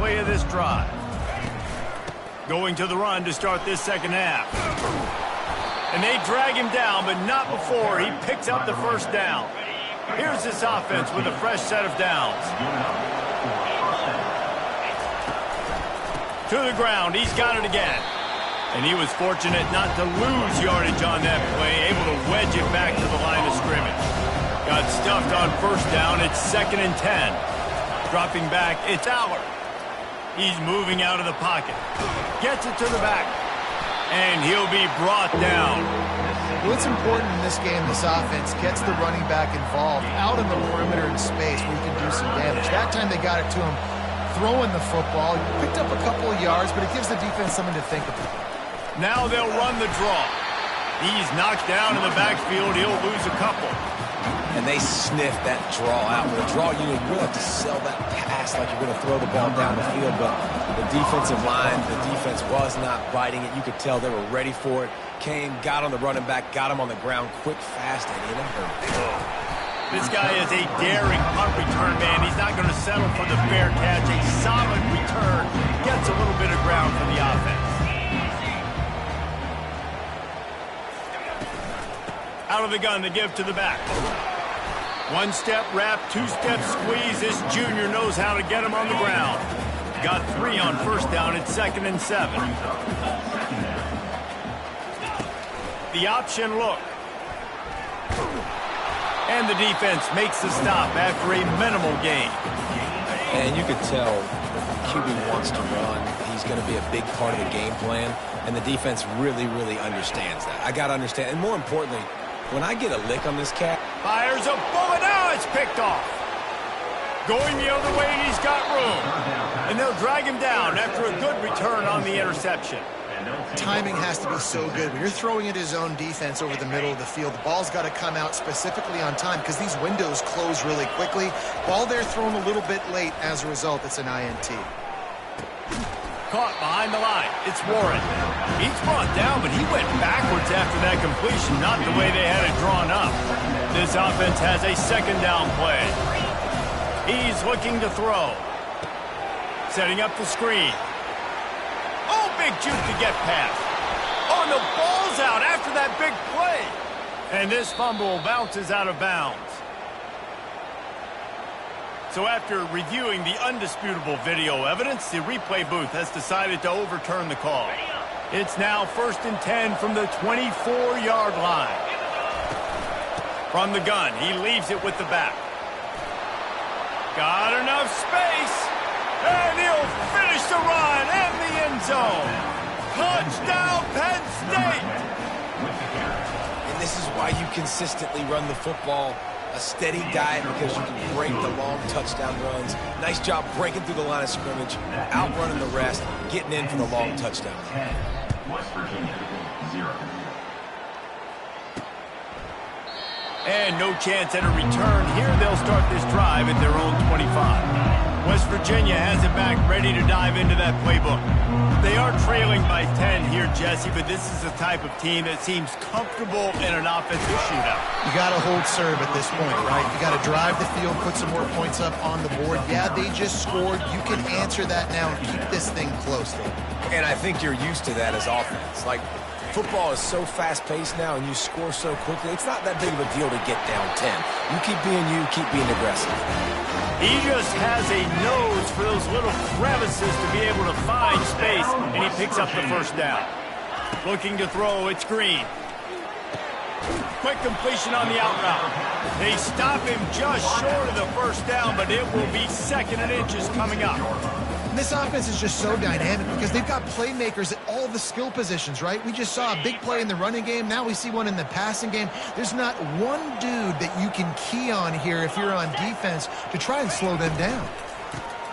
play of this drive. Going to the run to start this second half. And they drag him down, but not before he picks up the first down. Here's this offense with a fresh set of downs. To the ground, he's got it again. And he was fortunate not to lose yardage on that play, able to wedge it back to the line of scrimmage. Got stuffed on first down, it's 2nd and 10. Dropping back, it's Aller. He's moving out of the pocket. Gets it to the back. And he'll be brought down. What's important in this game, this offense gets the running back involved out in the perimeter in space where he can do some damage. That time they got it to him throwing the football. Picked up a couple of yards, but it gives the defense something to think about. Now they'll run the draw. He's knocked down in the backfield. He'll lose a couple. And they sniff that draw out. With a draw unit, you really have to sell that pass like you're going to throw the ball down the field. But the defensive line, the defense was not biting it. You could tell they were ready for it. Came, got on the running back, got him on the ground quick, fast, and in a hurry. This guy is a daring punt return man. He's not going to settle for the fair catch. A solid return. Gets a little bit of ground for the offense. Out of the gun to give to the back. One-step wrap, two-step squeeze. This junior knows how to get him on the ground. Got 3 on first down. It's 2nd and 7. The option look. And the defense makes the stop after a minimal gain. And you could tell QB wants to run. He's going to be a big part of the game plan. And the defense really, really understands that. I got to understand. And more importantly, when I get a lick on this cat. Fires a bullet. Now it's picked off. Going the other way, and he's got room. And they'll drag him down after a good return on the interception. Timing has to be so good. When you're throwing at his own defense over the middle of the field, the ball's got to come out specifically on time because these windows close really quickly. Ball there thrown a little bit late. As a result, it's an INT. Caught behind the line. It's Warren. He's brought down, but he went backwards after that completion, not the way they had it drawn up. This offense has a 2nd down play. He's looking to throw. Setting up the screen. Oh, big juke to get past. Oh, and the ball's out after that big play. And this fumble bounces out of bounds. So after reviewing the undisputable video evidence, the replay booth has decided to overturn the call. It's now 1st and 10 from the 24-yard line. From the gun, he leaves it with the back. Got enough space, and he'll finish the run in the end zone. Touchdown, Penn State! And this is why you consistently run the football. A steady diet because you can break the long touchdown runs. Nice job breaking through the line of scrimmage, outrunning the rest, getting in for the long touchdown. West Virginia, 0. And no chance at a return. Here they'll start this drive at their own 25. West Virginia has it back, ready to dive into that playbook. They are trailing by 10 here, Jesse, but this is the type of team that seems comfortable in an offensive shootout. You got to hold serve at this point, right? You got to drive the field, put some more points up on the board. Yeah, they just scored. You can answer that now and keep this thing close. And I think you're used to that as offense. Like, football is so fast-paced now and you score so quickly, it's not that big of a deal to get down 10. You keep being you, keep being aggressive. He just has a nose for those little crevices to be able to find space, and he picks up the first down. Looking to throw, it's Green. Quick completion on the out route. They stop him just short of the first down, but it will be 2nd and inches coming up. This offense is just so dynamic because they've got playmakers at all the skill positions, right? We just saw a big play in the running game. Now we see one in the passing game. There's not one dude that you can key on here if you're on defense to try and slow them down.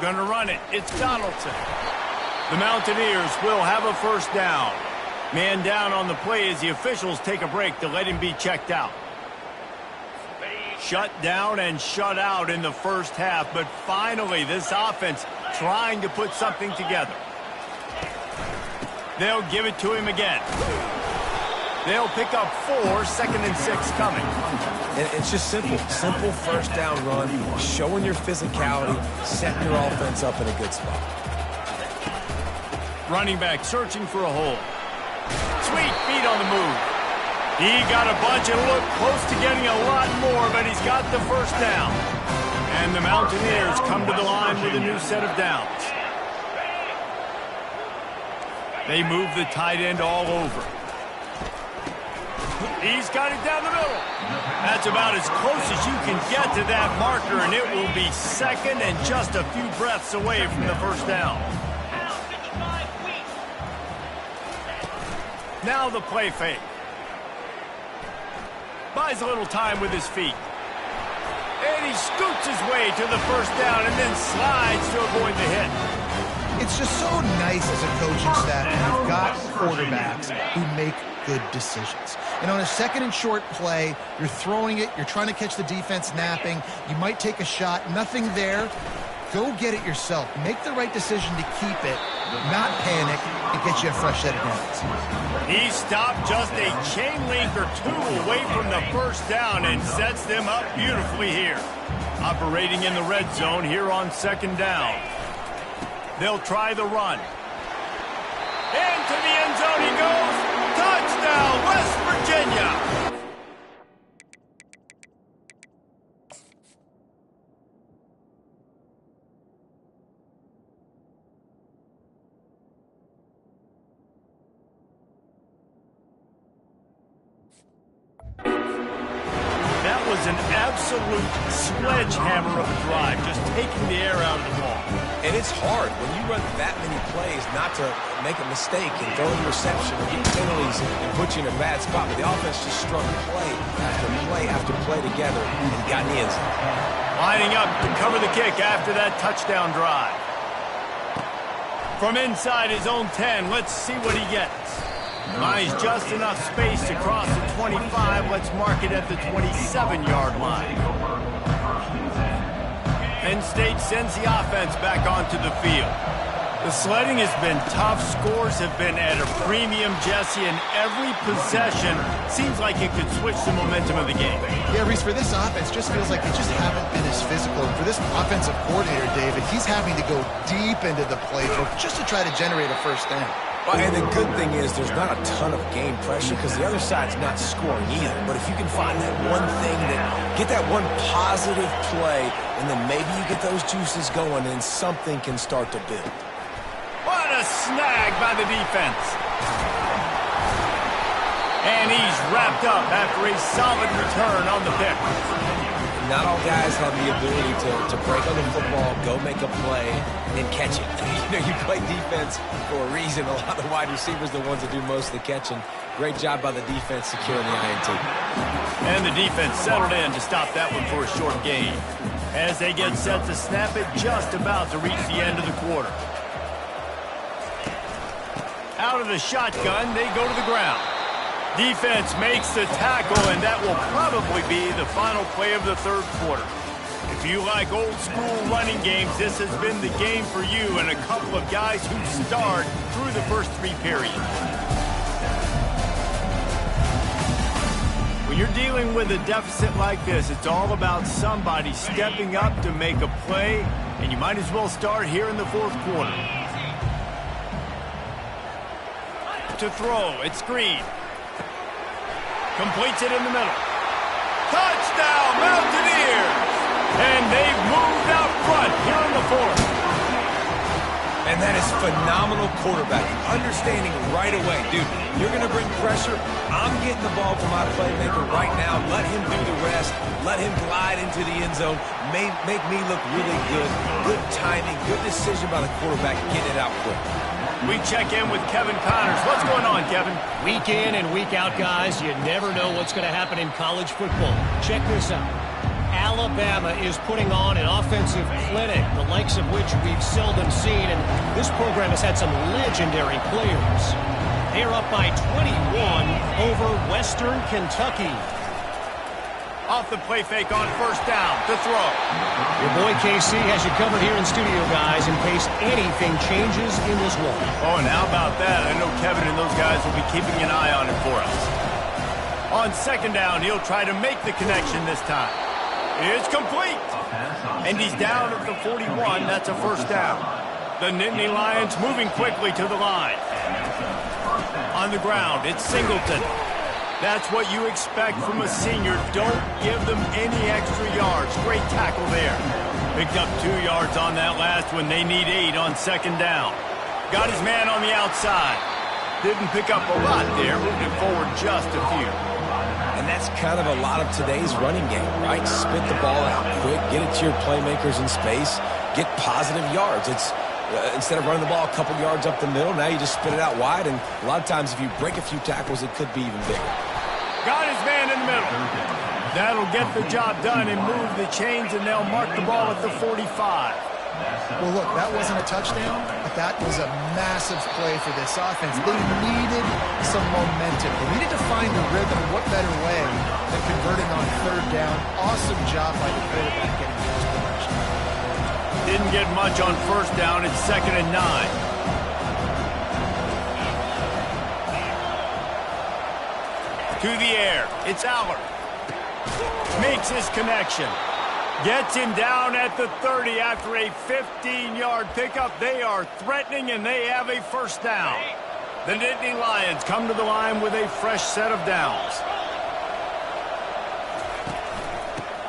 Gonna run it. It's Donaldson. The Mountaineers will have a first down. Man down on the play as the officials take a break to let him be checked out. Shut down and shut out in the first half, but finally this offense trying to put something together. They'll give it to him again. They'll pick up 4, 2nd and 6 coming. And it's just simple. Simple first down run, showing your physicality, setting your offense up in a good spot. Running back searching for a hole. Sweet feet on the move. He got a bunch and looked close to getting a lot more, but he's got the first down. And the Mountaineers come to the line with a new set of downs. They move the tight end all over. He's got it down the middle. That's about as close as you can get to that marker, and it will be second and just a few breaths away from the first down. Now the play fake. Buys a little time with his feet. And he scoots his way to the first down and then slides to avoid the hit. It's just so nice as a coaching staff when you've got quarterbacks who make good decisions. And on a second and short play, you're throwing it, you're trying to catch the defense napping, you might take a shot, nothing there. Go get it yourself. Make the right decision to keep it, not panic, and get you a fresh set of downs. He stopped just a chain link or two away from the first down and sets them up beautifully here. Operating in the red zone here on second down. They'll try the run. Into the end zone he goes. Touchdown, West Virginia. That was an absolute sledgehammer of a drive, just taking the air out of the ball. And it's hard when you run that many plays not to make a mistake and throw an interception or get penalties and put you in a bad spot. But the offense just strung play after play after play together and got in the end zone. Lining up to cover the kick after that touchdown drive. From inside his own 10, let's see what he gets. Buys just enough space to cross the 25. Let's mark it at the 27-yard line. Penn State sends the offense back onto the field. The sledding has been tough. Scores have been at a premium, Jesse, and every possession seems like it could switch the momentum of the game. Yeah, Reese, for this offense, just feels like they just haven't been as physical. And for this offensive coordinator, David, he's having to go deep into the playbook just to try to generate a first down. Well, and the good thing is there's not a ton of game pressure because the other side's not scoring either. But if you can find that one thing, get that one positive play, and then maybe you get those juices going and something can start to build. What a snag by the defense. And he's wrapped up after a solid return on the pick. Not all guys have the ability to break on the football, go make a play, and catch it. You play defense for a reason. A lot of the wide receivers are the ones that do most of the catching. Great job by the defense securing the INT. And the defense settled in to stop that one for a short gain. As they get set to snap it, just about to reach the end of the quarter. Out of the shotgun, they go to the ground. Defense makes the tackle, and that will probably be the final play of the third quarter. If you like old-school running games, this has been the game for you and a couple of guys who starred through the first three periods. When you're dealing with a deficit like this, it's all about somebody stepping up to make a play, and you might as well start here in the fourth quarter. To throw, it's Green. Completes it in the middle. Touchdown, Mountaineers! And they've moved out front here in the fourth. And that is phenomenal quarterbacking. Understanding right away, dude, you're going to bring pressure. I'm getting the ball to my playmaker right now. Let him do the rest. Let him glide into the end zone. Make me look really good. Good timing, good decision by the quarterback. Get it out quick. We check in with Kevin Connors. What's going on, Kevin? Week in and week out, guys, you never know what's going to happen in college football. Check this out. Alabama is putting on an offensive clinic, the likes of which we've seldom seen, and this program has had some legendary players. They're up by 21 over Western Kentucky. Off the play fake on first down to throw. Your boy KC has you covered here in studio, guys, in case anything changes in this one. Oh, and how about that? I know Kevin and those guys will be keeping an eye on it for us. On second down, he'll try to make the connection this time. It's complete. And he's down at the 41. That's a first down. The Nittany Lions moving quickly to the line. On the ground, it's Singleton. That's what you expect from a senior. Don't give them any extra yards. Great tackle there. Picked up 2 yards on that last one. They need 8 on second down. Got his man on the outside. Didn't pick up a lot there. Moved it forward just a few. And that's kind of a lot of today's running game, right? Spit the ball out quick, get it to your playmakers in space, get positive yards. It's instead of running the ball a couple yards up the middle, now you just spit it out wide, and a lot of times if you break a few tackles, it could be even bigger. Got his man in the middle. That'll get the job done and move the chains, and they'll mark the ball at the 45. Well, look, that wasn't a touchdown, but that was a massive play for this offense. They needed some momentum. They needed to find a rhythm. What better way than converting on third down? Awesome job by the quarterback getting pass protection. Didn't get much on first down. It's 2nd and 9. To the air. It's Aller. Makes his connection. Gets him down at the 30 after a 15-yard pickup. They are threatening, and they have a first down. The Nittany Lions come to the line with a fresh set of downs.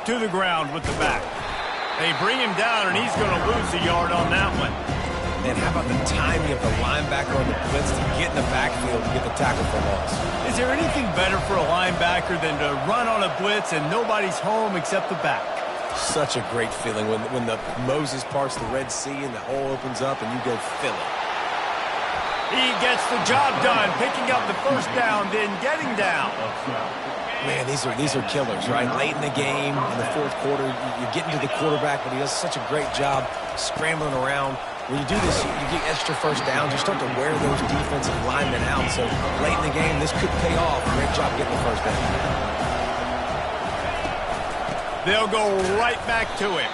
To the ground with the back. They bring him down, and he's going to lose a yard on that one. And how about the timing of the linebacker on the blitz to get in the backfield to get the tackle for loss? Is there anything better for a linebacker than to run on a blitz and nobody's home except the back? Such a great feeling when the Moses parts the Red Sea and the hole opens up and you go fill it. He gets the job done, picking up the first down, then getting down. Man, these are killers, right? Late in the game, in the fourth quarter, you're getting to the quarterback, but he does such a great job scrambling around. When you do this, you get extra first downs. You start to wear those defensive linemen out. So late in the game, this could pay off. Great job getting the first down. They'll go right back to him.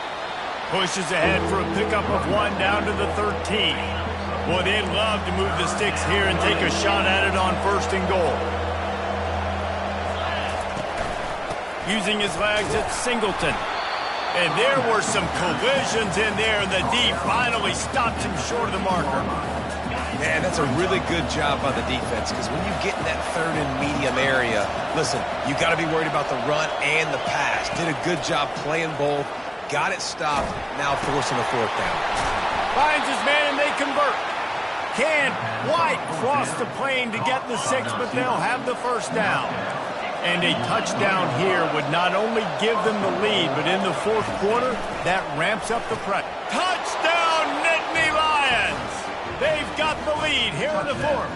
Pushes ahead for a pickup of 1 down to the 13. Boy, they'd love to move the sticks here and take a shot at it on 1st and goal. Using his legs, it's Singleton. And there were some collisions in there, and the D finally stopped him short of the marker. Man, that's a really good job by the defense, because when you get in that 3rd and medium area, listen, you got to be worried about the run and the pass. Did a good job playing both, got it stopped, now forcing a 4th down. Finds his man, and they convert. Can White cross the plane to get the 6, but they'll have the first down. And a touchdown here would not only give them the lead, but in the 4th quarter, that ramps up the pressure. Touchdown, Nittany Lions! They've got the lead here in the 4th.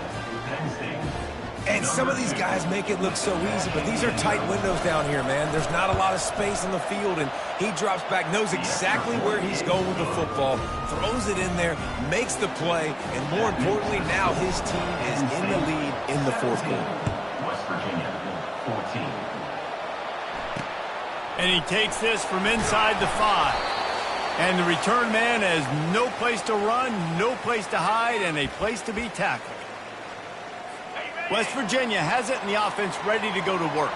And some of these guys make it look so easy, but these are tight windows down here, man. There's not a lot of space on the field, and he drops back, knows exactly where he's going with the football, throws it in there, makes the play, and more importantly, now his team is in the lead in the 4th quarter. West Virginia, 14. And he takes this from inside the 5. And the return man has no place to run, no place to hide, and a place to be tackled. West Virginia has it in the offense ready to go to work.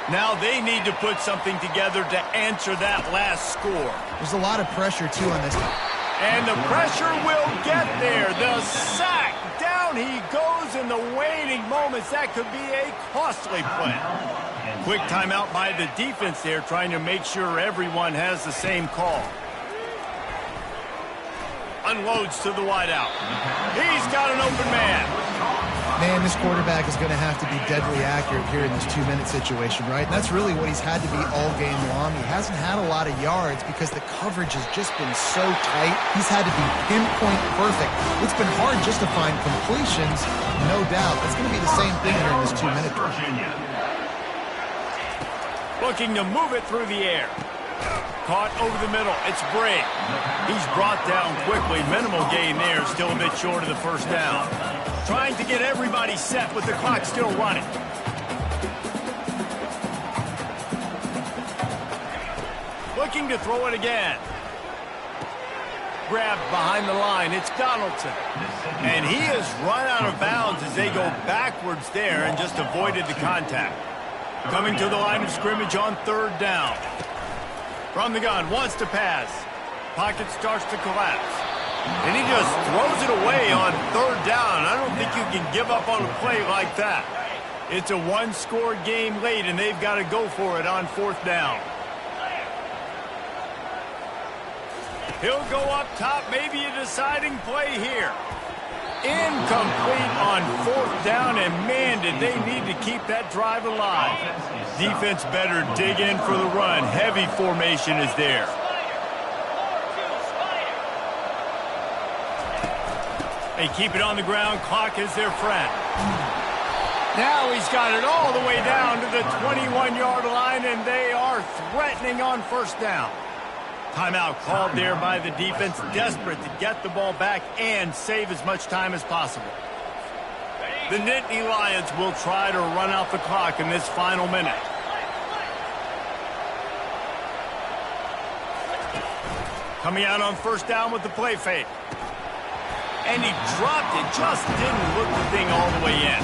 Now they need to put something together to answer that last score. There's a lot of pressure, too, on this. And the pressure will get there. The sack. Down he goes in the waning moments. That could be a costly play. Quick timeout by the defense there, trying to make sure everyone has the same call. Unloads to the wideout. He's got an open man. Man, this quarterback is going to have to be deadly accurate here in this 2-minute situation, right? And that's really what he's had to be all game long. He hasn't had a lot of yards because the coverage has just been so tight. He's had to be pinpoint perfect. It's been hard just to find completions, no doubt. That's going to be the same thing here in this 2-minute drill. Looking to move it through the air. Caught over the middle. It's Bray. He's brought down quickly. Minimal gain there. Still a bit short of the first down. Trying to get everybody set with the clock still running. Looking to throw it again. Grabbed behind the line. It's Donaldson. And he has run out of bounds as they go backwards there and just avoided the contact. Coming to the line of scrimmage on 3rd down. From the gun, wants to pass. Pocket starts to collapse. And he just throws it away on third down. I don't think you can give up on a play like that. It's a one-score game late, and they've got to go for it on fourth down. He'll go up top, maybe a deciding play here. Incomplete on fourth down, and man, did they need to keep that drive alive. Defense better dig in for the run. Heavy formation is there. They keep it on the ground. Clock is their friend. Now he's got it all the way down to the 21-yard line, and they are threatening on first down. Timeout called there by the defense, desperate to get the ball back and save as much time as possible. The Nittany Lions will try to run out the clock in this final minute. Coming out on first down with the play fake. And he dropped it, just didn't look the thing all the way in.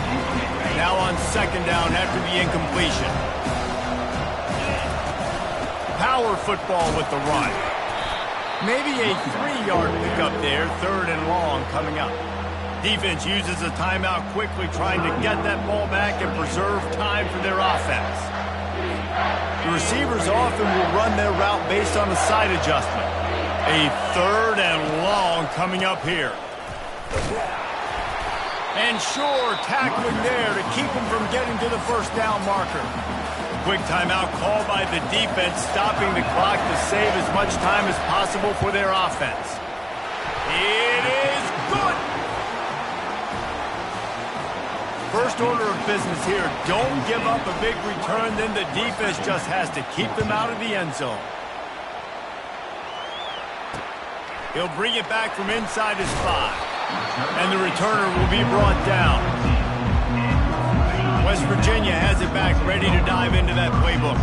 Now on second down after the incompletion. Power football with the run. Maybe a 3-yard pickup there, third and long coming up. Defense uses a timeout quickly, trying to get that ball back and preserve time for their offense. The receivers often will run their route based on a side adjustment. A third and long coming up here. And sure, tackling there to keep him from getting to the first down marker. Quick timeout called by the defense, stopping the clock to save as much time as possible for their offense. It is good. First order of business here, don't give up a big return, then the defense just has to keep them out of the end zone. He'll bring it back from inside his 5. And the returner will be brought down. West Virginia has it back, ready to dive into that playbook.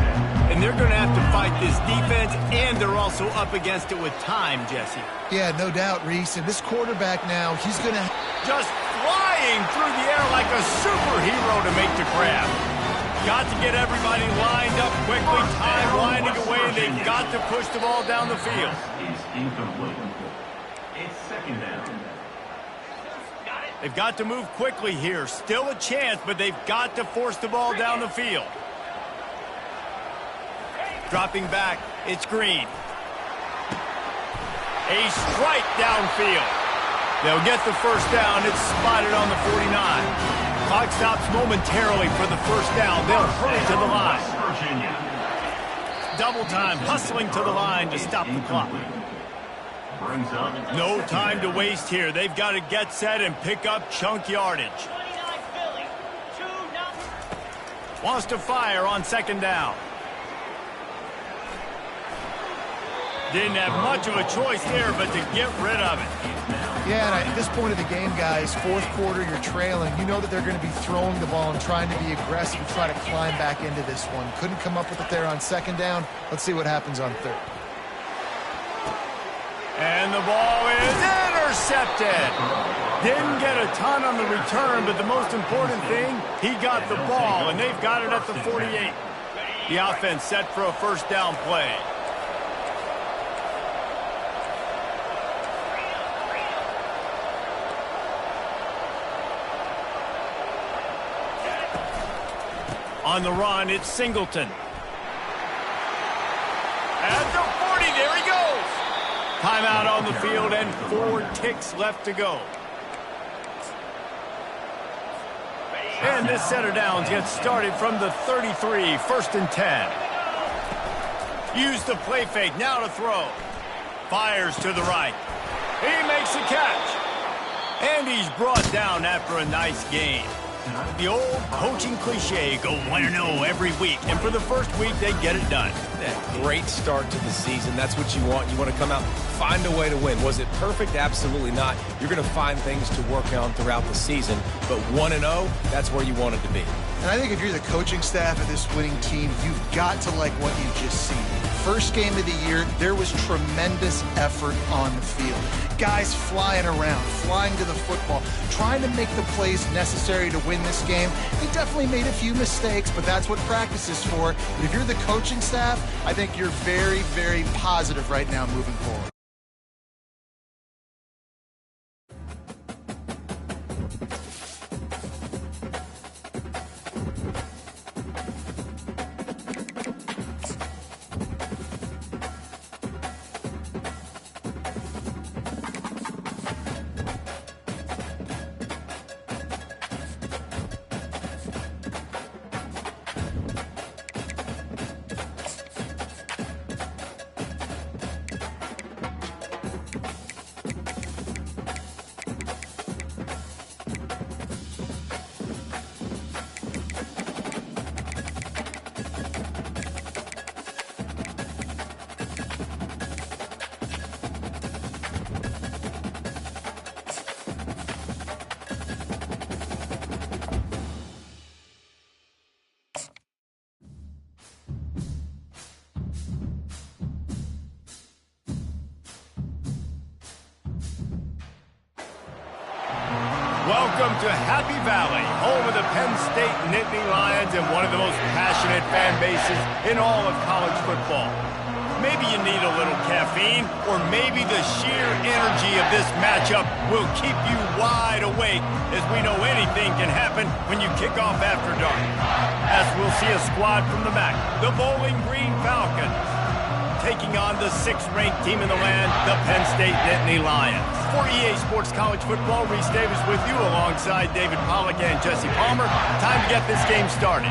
And they're going to have to fight this defense, and they're also up against it with time, Jesse. Yeah, no doubt, Reese. And this quarterback now, he's going to... Just flying through the air like a superhero to make the grab. Got to get everybody lined up quickly, time winding away, and they've got to push the ball down the field. Is incomplete. It's second down. They've got to move quickly here. Still a chance, but they've got to force the ball down the field. Dropping back, it's Green. A strike downfield. They'll get the first down. It's spotted on the 49. Clock stops momentarily for the first down. They'll hurry to the line. Double time, hustling to the line to stop the clock. No time to waste here. They've got to get set and pick up chunk yardage. Wants to fire on second down. Didn't have much of a choice there, but to get rid of it. Yeah, and at this point of the game, guys, fourth quarter, you're trailing. You know that they're going to be throwing the ball and trying to be aggressive and try to climb back into this one. Couldn't come up with it there on second down. Let's see what happens on third. And the ball is intercepted. Didn't get a ton on the return, but the most important thing, he got the ball, and they've got it at the 48. The offense set for a first down play. On the run, it's Singleton. At the 40, there he goes. Timeout on the field and 4 ticks left to go. And this set of downs gets started from the 33, first and 10. Use the play fake, now to throw. Fires to the right. He makes the catch. And he's brought down after a nice gain. The old coaching cliche, go 1-0 every week. And for the first week, they get it done. Yeah, great start to the season. That's what you want. You want to come out, find a way to win. Was it perfect? Absolutely not. You're going to find things to work on throughout the season. But 1-0, that's where you want it to be. And I think if you're the coaching staff of this winning team, you've got to like what you've just seen. First game of the year, there was tremendous effort on the field. Guys flying around, flying to the football, trying to make the plays necessary to win this game. They definitely made a few mistakes, but that's what practice is for. And if you're the coaching staff, I think you're very, very positive right now moving forward. Welcome to Happy Valley, home of the Penn State Nittany Lions and one of the most passionate fan bases in all of college football. Maybe you need a little caffeine, or maybe the sheer energy of this matchup will keep you wide awake, as we know anything can happen when you kick off after dark. As we'll see a squad from the MAC, the Bowling Green Falcons, taking on the 6th-ranked team in the land, the Penn State Nittany Lions. For EA Sports College Football, Reese Davis with you alongside David Pollack and Jesse Palmer. Time to get this game started.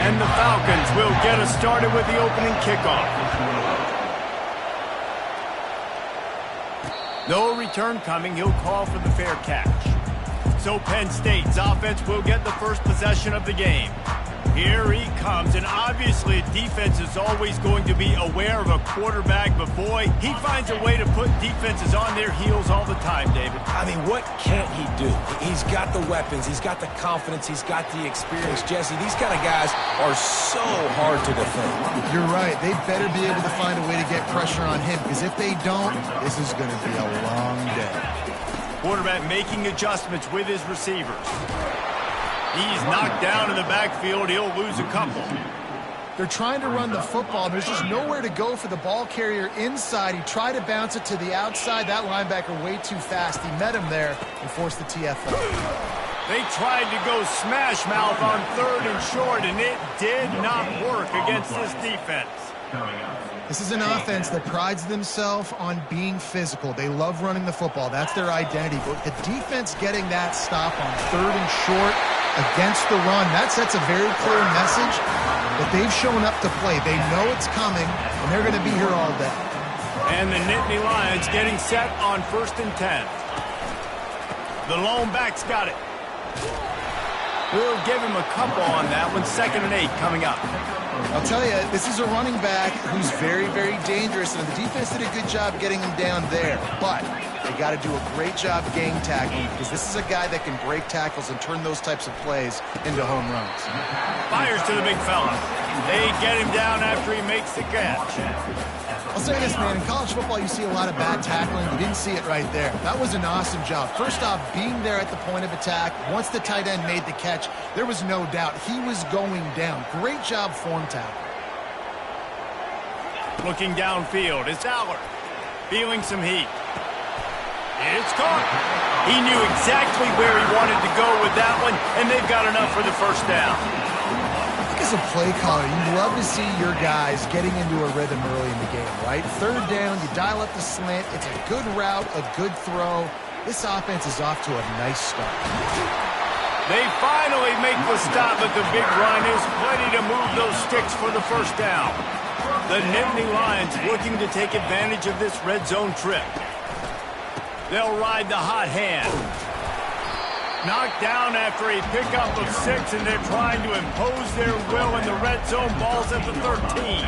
And the Falcons will get us started with the opening kickoff. No return coming. He'll call for the fair catch. So Penn State's offense will get the first possession of the game. Here he comes, and obviously defense is always going to be aware of a quarterback, but boy, he finds a way to put defenses on their heels all the time, David. I mean, what can't he do? He's got the weapons, he's got the confidence, he's got the experience. Jesse, these kind of guys are so hard to defend. You're right. They better be able to find a way to get pressure on him, because if they don't, this is going to be a long day. Quarterback making adjustments with his receivers. He's knocked down in the backfield. He'll lose a couple. They're trying to run the football. There's just nowhere to go for the ball carrier inside. He tried to bounce it to the outside. That linebacker way too fast. He met him there and forced the TFL. They tried to go smash mouth on 3rd and short, and it did not work against this defense. This is an offense that prides themselves on being physical. They love running the football. That's their identity. But the defense getting that stop on 3rd and short against the run, that sets a very clear message that they've shown up to play. They know it's coming, and they're going to be here all day. And the Nittany Lions getting set on 1st and 10. The lone back's got it. We'll give him a couple on that one. 2nd and 8 coming up. I'll tell you, this is a running back who's very, very dangerous, and the defense did a good job getting him down there. But they got to do a great job gang tackling, because this is a guy that can break tackles and turn those types of plays into home runs. Fires to the big fella. They get him down after he makes the catch. I'll say this, man. In college football, you see a lot of bad tackling. You didn't see it right there. That was an awesome job. First off, being there at the point of attack. Once the tight end made the catch, there was no doubt he was going down. Great job form tackle. Looking downfield, it's Aller. Feeling some heat. It's caught. He knew exactly where he wanted to go with that one, and they've got enough for the first down. As a play caller, you love to see your guys getting into a rhythm early in the game, right? 3rd down, you dial up the slant. It's a good route, a good throw. This offense is off to a nice start. They finally make the stop, but the big run is plenty to move those sticks for the first down. The Nittany Lions looking to take advantage of this red zone trip. They'll ride the hot hand. Knocked down after a pickup of 6, and they're trying to impose their will in the red zone. Ball's at the 13.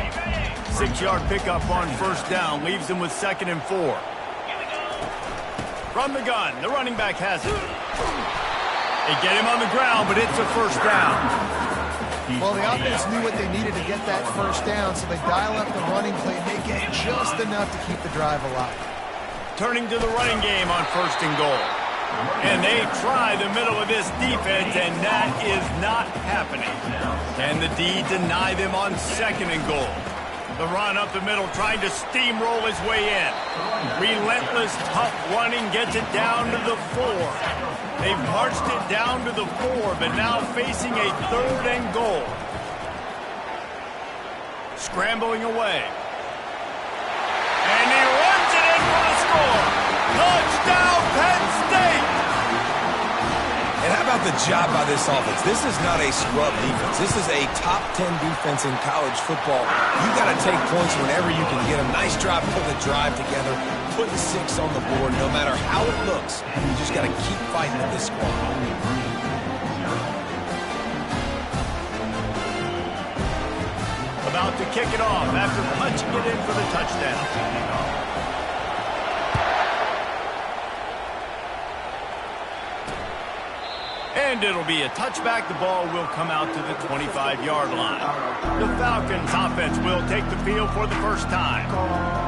6-yard pickup on 1st down leaves them with 2nd and 4. From the gun, the running back has it. They get him on the ground, but it's a 1st down. Well, the offense knew what they needed to get that 1st down, so they dial up the running play and make it just enough to keep the drive alive. Turning to the running game on 1st and goal. And they try the middle of this defense, and that is not happening. Can the D deny them on 2nd and goal? The run up the middle, trying to steamroll his way in. Relentless, tough running gets it down to the 4. They've marched it down to the 4, but now facing a 3rd and goal. Scrambling away. And he runs it in for the score. Touchdown, Penn State! And how about the job by this offense? This is not a scrub defense. This is a top 10 defense in college football. You got to take points whenever you can get them. Nice job putting the drive together, putting 6 on the board. No matter how it looks, you just got to keep fighting with this squad. About to kick it off after punching it in for the touchdown. And it'll be a touchback. The ball will come out to the 25-yard line. The Falcons offense will take the field for the first time.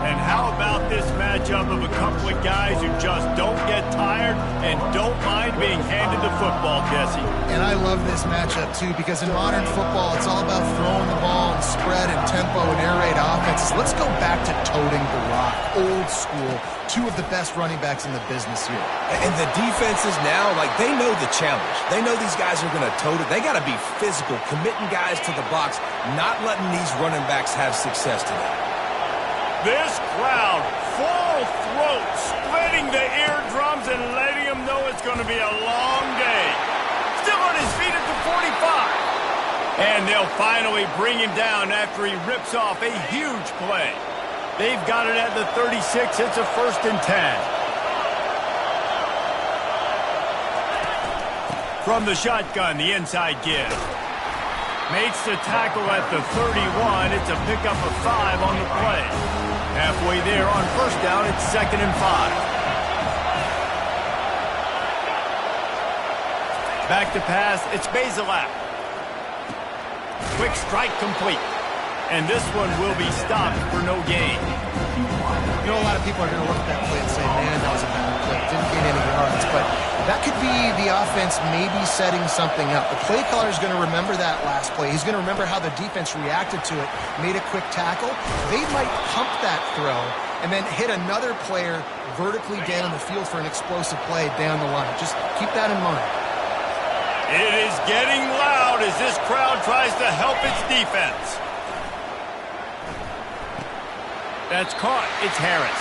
And how about this matchup of a couple of guys who just don't get tired and don't mind being handed the football, Jesse? And I love this matchup, too, because in modern football, it's all about throwing the ball and spread and tempo and air raid offenses. Let's go back to toting the rock, old school, two of the best running backs in the business here. And the defenses now, like, they know the challenge. They know these guys are going to tote it. They got to be physical, committing guys to the box, not letting these running backs have success today. This crowd, full throat, splitting the eardrums and letting them know it's going to be a long day. Still on his feet at the 45. And they'll finally bring him down after he rips off a huge play. They've got it at the 36. It's a 1st and 10. From the shotgun, the inside give. Makes the tackle at the 31. It's a pickup of 5 on the play. Halfway there on 1st down, it's 2nd and 5. Back to pass, it's Bazelak. Quick strike complete. And this one will be stopped for no gain. You know, a lot of people are going to look at that play and say, man, that was a bad play. Didn't gain any yards. But that could be the offense maybe setting something up. The play caller is going to remember that last play. He's going to remember how the defense reacted to it, made a quick tackle. They might pump that throw and then hit another player vertically down the field for an explosive play down the line. Just keep that in mind. It is getting loud as this crowd tries to help its defense. That's caught. It's Harris.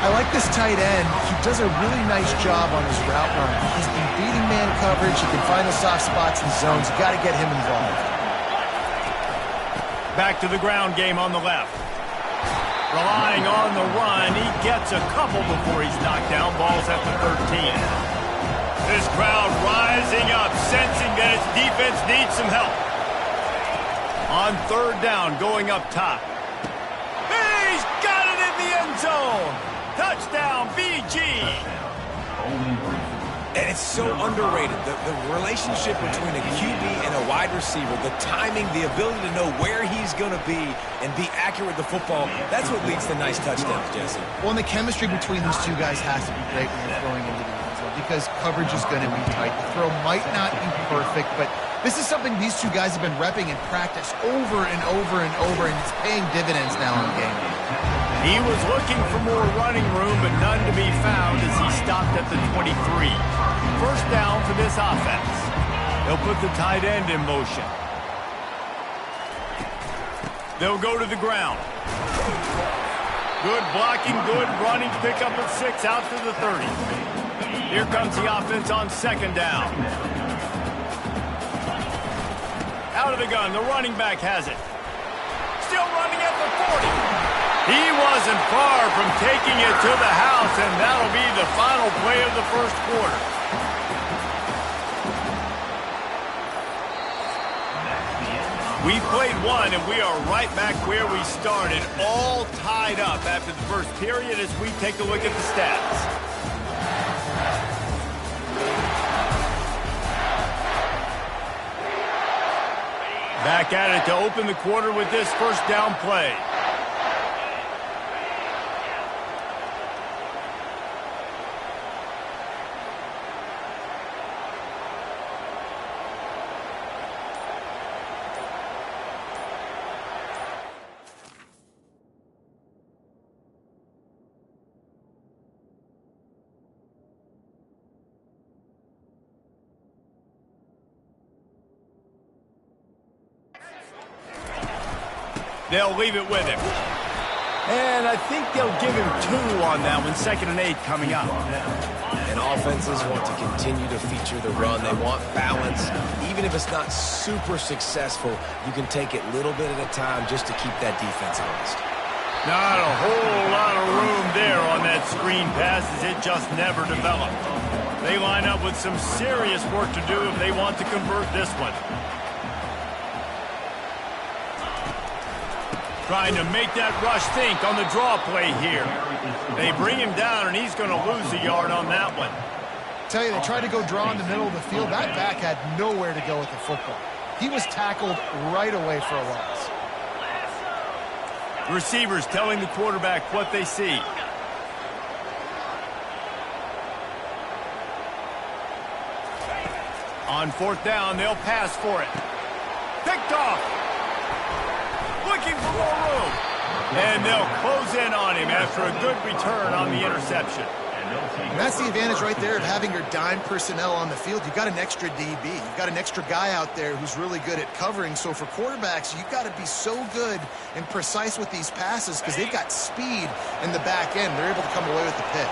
I like this tight end. He does a really nice job on his route run. He's been beating man coverage. He can find the soft spots and zones. You got to get him involved. Back to the ground game on the left. Relying on the run. He gets a couple before he's knocked down. Ball's at the 13. This crowd rising up, sensing that its defense needs some help. On 3rd down, going up top. He's got it in the end zone. Touchdown, BG. And it's so underrated. The relationship between a QB and a wide receiver, the timing, the ability to know where he's going to be and be accurate with the football, that's what leads to nice touchdowns, Jesse. Well, and the chemistry between these two guys has to be great when they're throwing into the end zone because coverage is going to be tight. The throw might not be perfect, but this is something these two guys have been repping in practice over and over and over, and it's paying dividends now in the game. He was looking for more running room, but none to be found as he stopped at the 23. 1st down for this offense. They'll put the tight end in motion. They'll go to the ground. Good blocking, good running. Pick up at 6 out to the 30. Here comes the offense on 2nd down. Out of the gun, the running back has it. Still running at the 40. He wasn't far from taking it to the house, and that'll be the final play of the 1st quarter. We played one, and we are right back where we started, all tied up after the 1st period as we take a look at the stats. Back at it to open the quarter with this 1st down play. They'll leave it with him. And I think they'll give him 2 on that one. 2nd and 8 coming up. And offenses want to continue to feature the run. They want balance. Even if it's not super successful, you can take it little bit at a time just to keep that defense honest. Not a whole lot of room there on that screen pass as it just never developed. They line up with some serious work to do if they want to convert this one. Trying to make that rush think on the draw play here. They bring him down, and he's going to lose a yard on that one. Tell you, they tried to go draw in the middle of the field. That back had nowhere to go with the football. He was tackled right away for a loss. Receivers telling the quarterback what they see. On fourth down, they'll pass for it. Picked off. Looking for more room. And they'll close in on him after a good return on the interception. And that's the advantage right there of having your dime personnel on the field. You've got an extra DB. You've got an extra guy out there who's really good at covering. So for quarterbacks, you've got to be so good and precise with these passes because they've got speed in the back end. They're able to come away with the pick.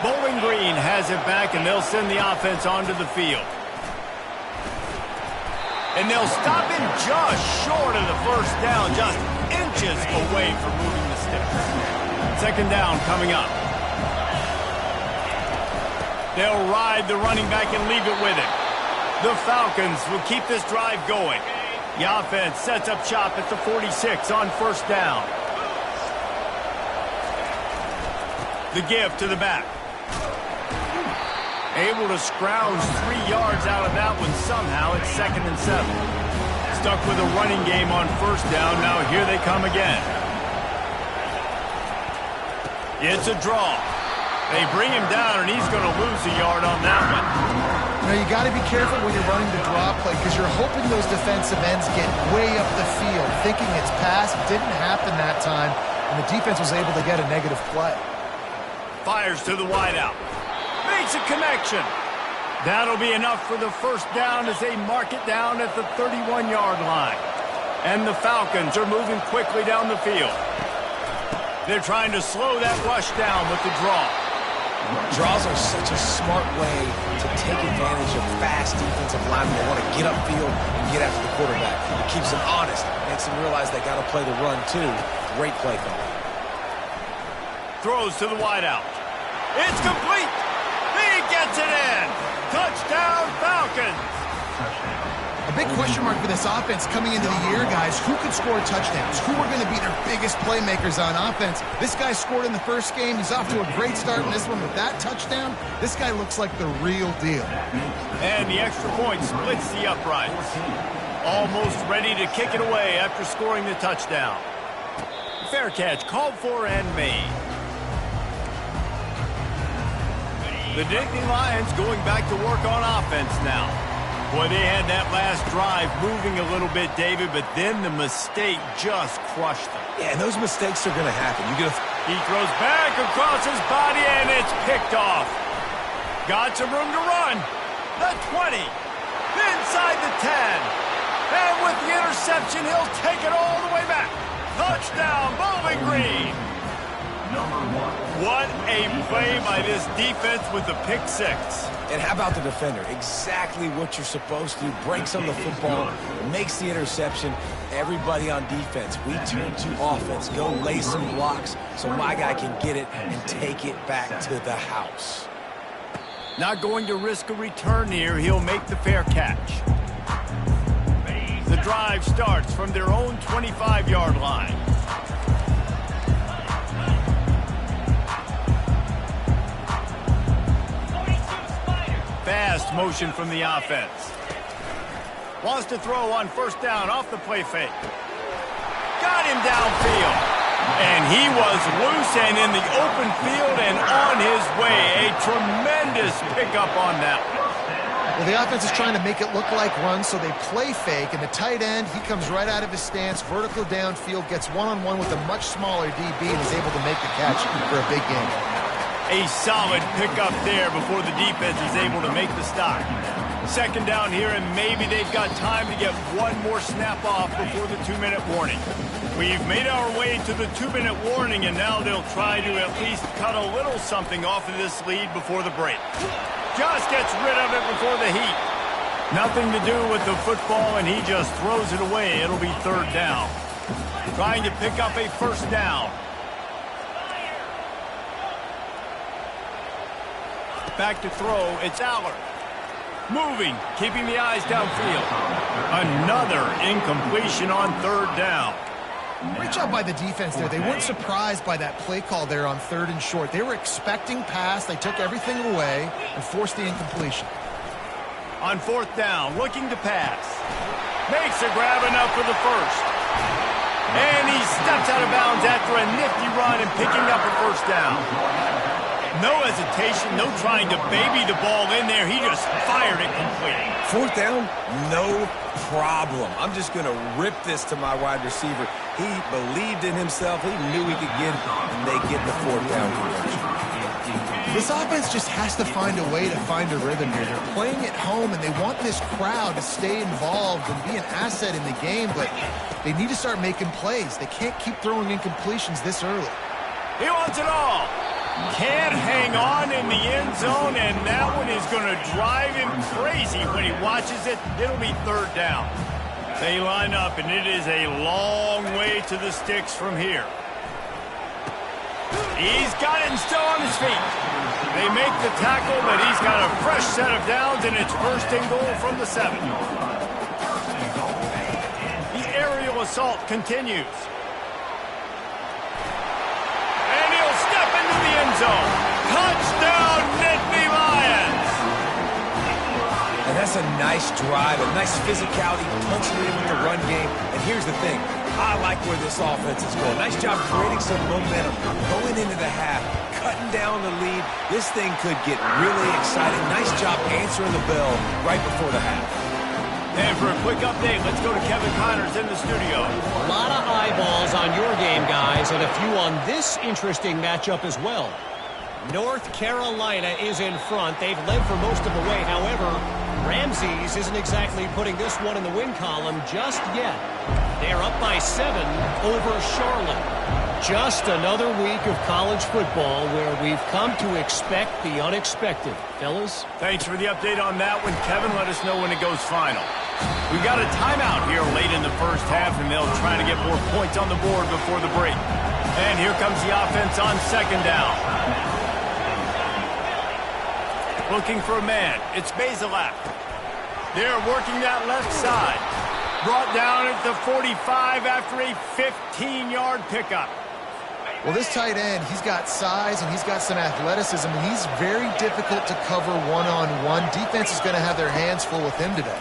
Bowling Green has it back, and they'll send the offense onto the field. And they'll stop him just short of the first down, just inches away from moving the sticks. Second down coming up. They'll ride the running back and leave it with him. The Falcons will keep this drive going. The offense sets up shop at the 46 on first down. The give to the back. Able to scrounge 3 yards out of that one somehow. It's 2nd and 7. Stuck with a running game on first down. Now here they come again. It's a draw. They bring him down, and he's going to lose a yard on that one. Now, you got to be careful when you're running the draw play because you're hoping those defensive ends get way up the field, thinking it's pass. Didn't happen that time, and the defense was able to get a negative play. Fires to the wideout. Makes a connection. That'll be enough for the first down as they mark it down at the 31-yard line. And the Falcons are moving quickly down the field. They're trying to slow that rush down with the draw. Draws are such a smart way to take advantage of fast defensive linemen. They want to get upfield and get after the quarterback. It keeps them honest. Makes them realize they got to play the run, too. Great play call. Throws to the wideout. It's complete. He gets it in. Touchdown, Falcons. A big question mark for this offense coming into the year, guys. Who could score touchdowns? Who are going to be their biggest playmakers on offense? This guy scored in the first game. He's off to a great start in this one with that touchdown. This guy looks like the real deal. And the extra point splits the uprights. Almost ready to kick it away after scoring the touchdown. Fair catch called for and made. The Nittany Lions going back to work on offense now. Boy, they had that last drive moving a little bit, David, but then the mistake just crushed them. Yeah, and those mistakes are going to happen. He throws back across his body, and it's picked off. Got some room to run. The 20. Inside the 10. And with the interception, he'll take it all the way back. Touchdown, Bowling Green. What a play by this defense with the pick six. And how about the defender? Exactly what you're supposed to. Breaks on the football, makes the interception. Everybody on defense, we turn to offense. Go lay some blocks so my guy can get it and take it back to the house. Not going to risk a return here. He'll make the fair catch. The drive starts from their own 25-yard line. Fast motion from the offense. Wants to throw on first down off the play fake. Got him downfield. And he was loose and in the open field and on his way. A tremendous pickup on that one. Well, the offense is trying to make it look like runs, so they play fake. And the tight end, he comes right out of his stance, vertical downfield, gets one-on-one with a much smaller DB and is able to make the catch for a big game. A solid pickup there before the defense is able to make the stop. Second down here, and maybe they've got time to get one more snap off before the 2-minute warning. We've made our way to the 2-minute warning, and now they'll try to at least cut a little something off of this lead before the break. Just gets rid of it before the heat. Nothing to do with the football, and he just throws it away. It'll be third down. Trying to pick up a first down. Back to throw, it's Aller. Moving, keeping the eyes downfield. Another incompletion on third down. Great job by the defense there. They weren't surprised by that play call there on 3rd and short. They were expecting pass. They took everything away and forced the incompletion. On 4th down, looking to pass. Makes a grab enough for the first. And he steps out of bounds after a nifty run and picking up a first down. No hesitation, no trying to baby the ball in there. He just fired it complete. 4th down, no problem. I'm just going to rip this to my wide receiver. He believed in himself. He knew he could get it, and they get the 4th down conversion. This offense just has to find a way to find a rhythm here. They're playing at home, and they want this crowd to stay involved and be an asset in the game, but they need to start making plays. They can't keep throwing incompletions this early. He wants it all. Can't hang on in the end zone, and that one is going to drive him crazy when he watches it. It'll be 3rd down. They line up, and it is a long way to the sticks from here. He's got it and still on his feet. They make the tackle, but he's got a fresh set of downs, and it's 1st and goal from the 7. The aerial assault continues. End zone. Touchdown, Nittany Lions! And that's a nice drive, a nice physicality, punching it in with the run game. And here's the thing. I like where this offense is going. Nice job creating some momentum, going into the half, cutting down the lead. This thing could get really exciting. Nice job answering the bell right before the half. And for a quick update, let's go to Kevin Connors in the studio. A lot of eyeballs on your game, guys, and a few on this interesting matchup as well. North Carolina is in front. They've led for most of the way. However, Ramses isn't exactly putting this one in the win column just yet. They're up by 7 over Charlotte. Just another week of college football where we've come to expect the unexpected. Fellas? Thanks for the update on that one, Kevin. Let us know when it goes final. We got a timeout here late in the first half, and they'll try to get more points on the board before the break. And here comes the offense on 2nd down. Looking for a man. It's Bazelak. They're working that left side. Brought down at the 45 after a 15-yard pickup. Well, this tight end, he's got size and he's got some athleticism, and he's very difficult to cover one-on-one. Defense is going to have their hands full with him today.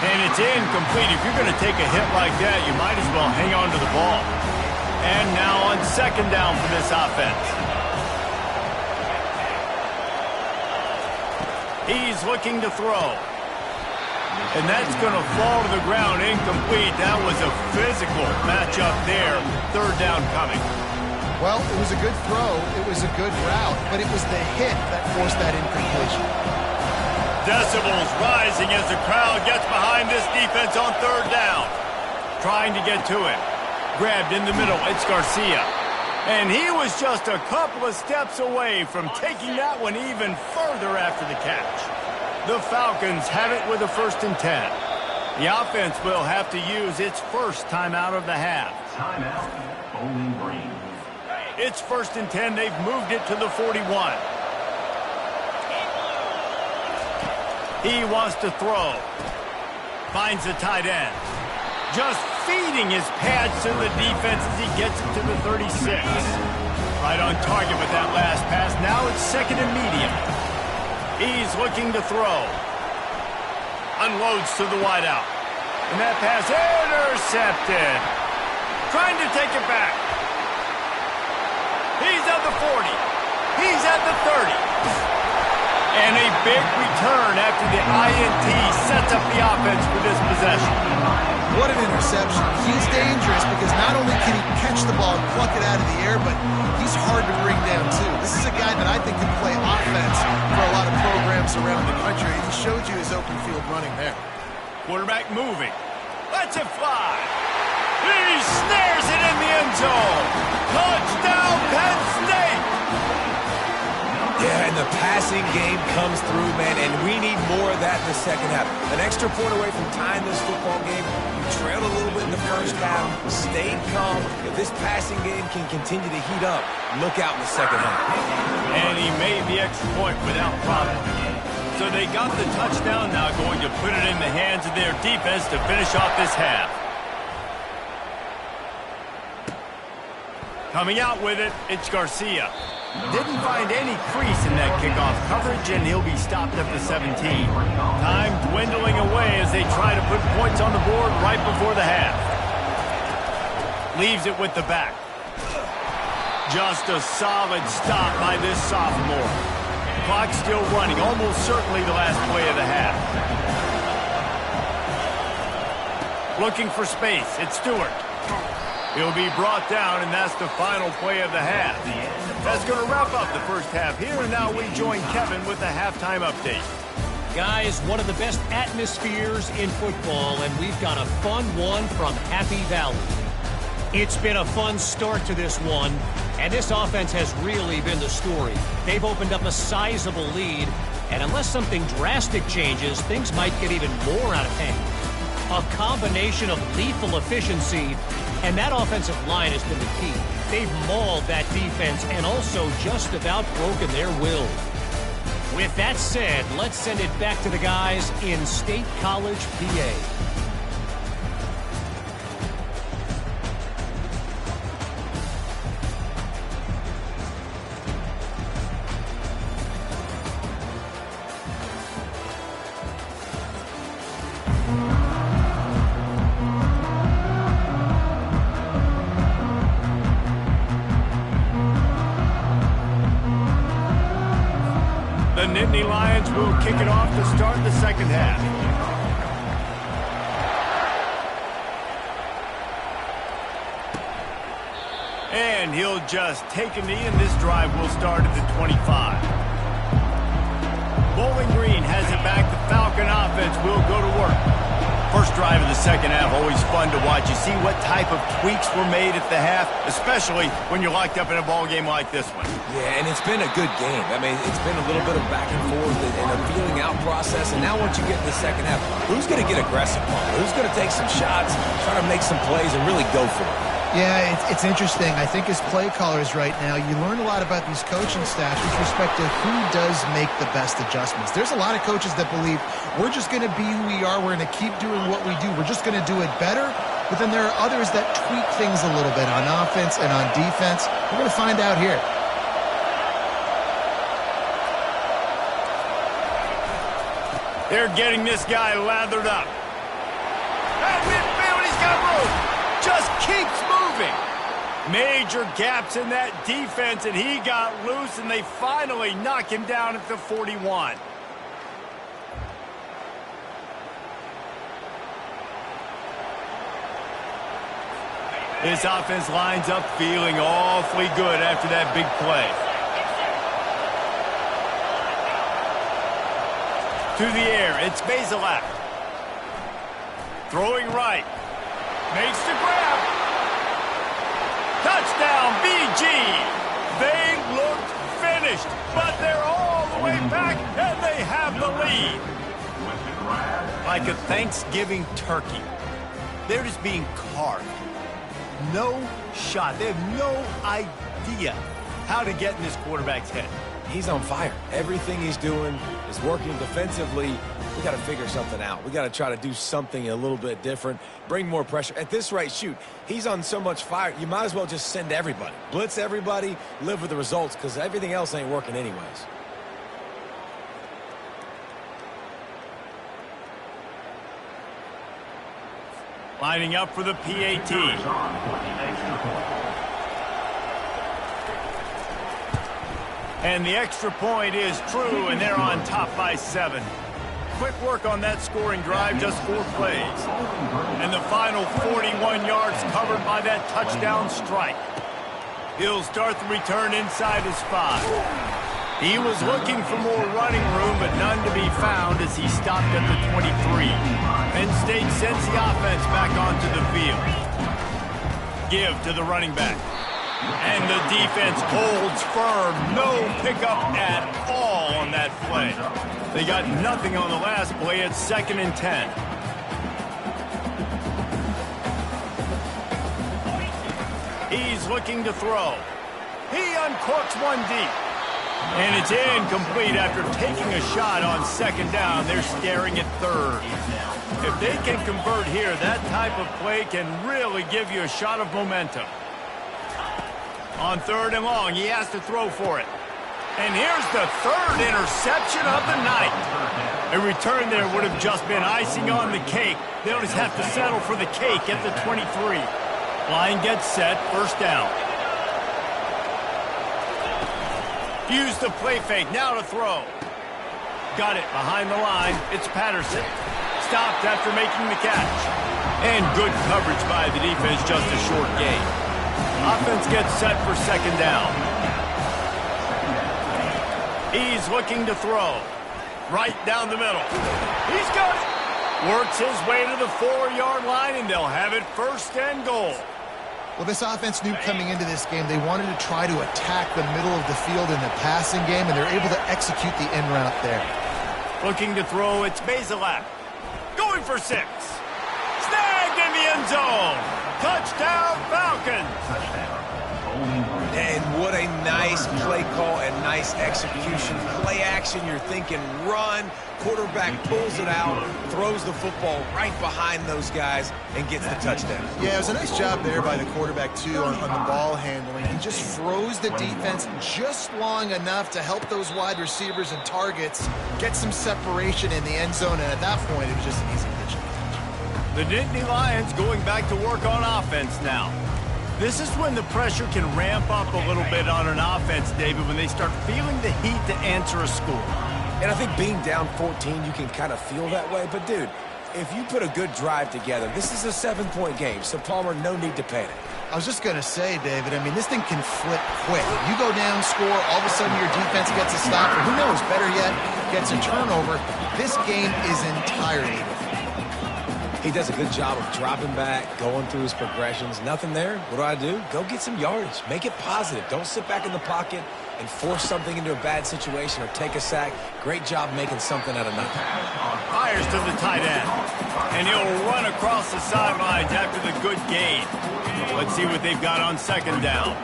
And it's incomplete. If you're going to take a hit like that, you might as well hang on to the ball. And now on 2nd down for this offense. He's looking to throw. And that's going to fall to the ground incomplete. That was a physical matchup there. 3rd down coming. Well, it was a good throw. It was a good route, but it was the hit that forced that incompletion. Decibels rising as the crowd gets behind this defense on 3rd down. Trying to get to it. Grabbed in the middle. It's Garcia. And he was just a couple of steps away from taking that one even further after the catch. The Falcons have it with a 1st and 10. The offense will have to use its first timeout of the half. Timeout, Bowling Green. It's 1st and 10. They've moved it to the 41. He wants to throw. Finds the tight end. Just feeding his pads to the defense as he gets it to the 36. Right on target with that last pass. Now it's 2nd and medium. He's looking to throw. Unloads to the wideout. And that pass intercepted. Trying to take it back. He's at the 40. He's at the 30. And a big return after the INT sets up the offense for this possession. What an interception. He's dangerous because not only can he catch the ball and pluck it out of the air, but he's hard to bring down too. This is a guy that I think can play offense for a lot of programs around the country. He showed you his open field running there. Quarterback moving. Lets it fly. He snares it in the end zone. Touchdown, Penn State. Yeah, and the passing game comes through, man, and we need more of that in the second half. An extra point away from tying this football game. You trailed a little bit in the first half, stayed calm. If this passing game can continue to heat up, look out in the second half. And he made the extra point without problem. So they got the touchdown, now going to put it in the hands of their defense to finish off this half. Coming out with it, it's Garcia. Didn't find any crease in that kickoff coverage, and he'll be stopped at the 17. Time dwindling away as they try to put points on the board right before the half. Leaves it with the back. Just a solid stop by this sophomore. Clock still running, almost certainly the last play of the half. Looking for space, it's Stewart. He'll be brought down, and that's the final play of the half. That's going to wrap up the first half here, and now we join Kevin with the halftime update. Guys, one of the best atmospheres in football, and we've got a fun one from Happy Valley. It's been a fun start to this one, and this offense has really been the story. They've opened up a sizable lead, and unless something drastic changes, things might get even more out of hand. A combination of lethal efficiency, and that offensive line has been the key. They've mauled that defense and also just about broken their will. With that said, let's send it back to the guys in State College, PA. The Nittany Lions will kick it off to start the second half. And he'll just take a knee, and this drive will start at the 25. Bowling Green has it back. The Falcon offense will go to work. First drive of the second half, always fun to watch. You see what type of tweaks were made at the half, especially when you're locked up in a ball game like this one. Yeah, and it's been a good game. I mean, it's been a little bit of back and forth and a feeling out process. And now once you get in the second half, who's going to get aggressive, Paul? Who's going to take some shots, try to make some plays, and really go for it? Yeah, it's interesting. I think as play callers right now, you learn a lot about these coaching staffs with respect to who does make the best adjustments. There's a lot of coaches that believe we're just going to be who we are. We're going to keep doing what we do. We're just going to do it better. But then there are others that tweak things a little bit on offense and on defense. We're going to find out here. They're getting this guy lathered up. At midfield, he's got room. Just keeps moving. Major gaps in that defense, and he got loose, and they finally knock him down at the 41. This offense lines up feeling awfully good after that big play. To the air, it's Bazelak. Throwing right. Makes the grab. Touchdown, BG. They looked finished, but they're all the way back, and they have the lead. Like a Thanksgiving turkey. They're just being carved. No shot. They have no idea how to get in this quarterback's head. He's on fire. Everything he's doing is working defensively. We got to figure something out. We got to try to do something a little bit different, bring more pressure. At this rate, shoot, he's on so much fire, you might as well just send everybody. Blitz everybody, live with the results, because everything else ain't working anyways. Lining up for the PAT. And the extra point is true, and they're on top by 7. Quick work on that scoring drive, just 4 plays. And the final 41 yards covered by that touchdown strike. He'll start the return inside his 5. He was looking for more running room, but none to be found as he stopped at the 23. Penn State sends the offense back onto the field. Give to the running back. And the defense holds firm. No pickup at all on that play. They got nothing on the last play. It's 2nd and 10. He's looking to throw. He uncorks one deep. And it's incomplete after taking a shot on 2nd down. They're staring at 3rd. If they can convert here, that type of play can really give you a shot of momentum. On 3rd and long, he has to throw for it. And here's the 3rd interception of the night. A return there would have just been icing on the cake. They'll just have to settle for the cake at the 23. Line gets set, 1st down. Use the play fake, now to throw. Got it behind the line. It's Patterson. Stopped after making the catch. And good coverage by the defense, just a short gain. Offense gets set for 2nd down. He's looking to throw. Right down the middle. He's got it. Works his way to the 4-yard line, and they'll have it 1st and goal. Well, this offense knew coming into this game they wanted to try to attack the middle of the field in the passing game, and they're able to execute the in route there. Looking to throw, it's Bazelak. Going for 6. Snagged in the end zone. Touchdown, Falcons. And what a nice play call and nice execution. Play action, you're thinking run. Quarterback pulls it out, throws the football right behind those guys, and gets the touchdown. Yeah, it was a nice job there by the quarterback, too, on the ball handling. He just froze the defense just long enough to help those wide receivers and targets get some separation in the end zone, and at that point, it was just an easy pitch. The Nittany Lions going back to work on offense now. This is when the pressure can ramp up a little bit on an offense, David, when they start feeling the heat to answer a score. And I think being down 14, you can kind of feel that way. But, dude, if you put a good drive together, this is a 7-point game, so, Palmer, no need to panic. I was just going to say, David, I mean, this thing can flip quick. You go down, score, all of a sudden your defense gets a stop, or who knows, better yet, gets a turnover. This game is entirely different. He does a good job of dropping back, going through his progressions. Nothing there. What do? Go get some yardage. Make it positive. Don't sit back in the pocket and force something into a bad situation or take a sack. Great job making something out of nothing. Fires to the tight end. And he'll run across the sidelines after the good gain. Let's see what they've got on 2nd down.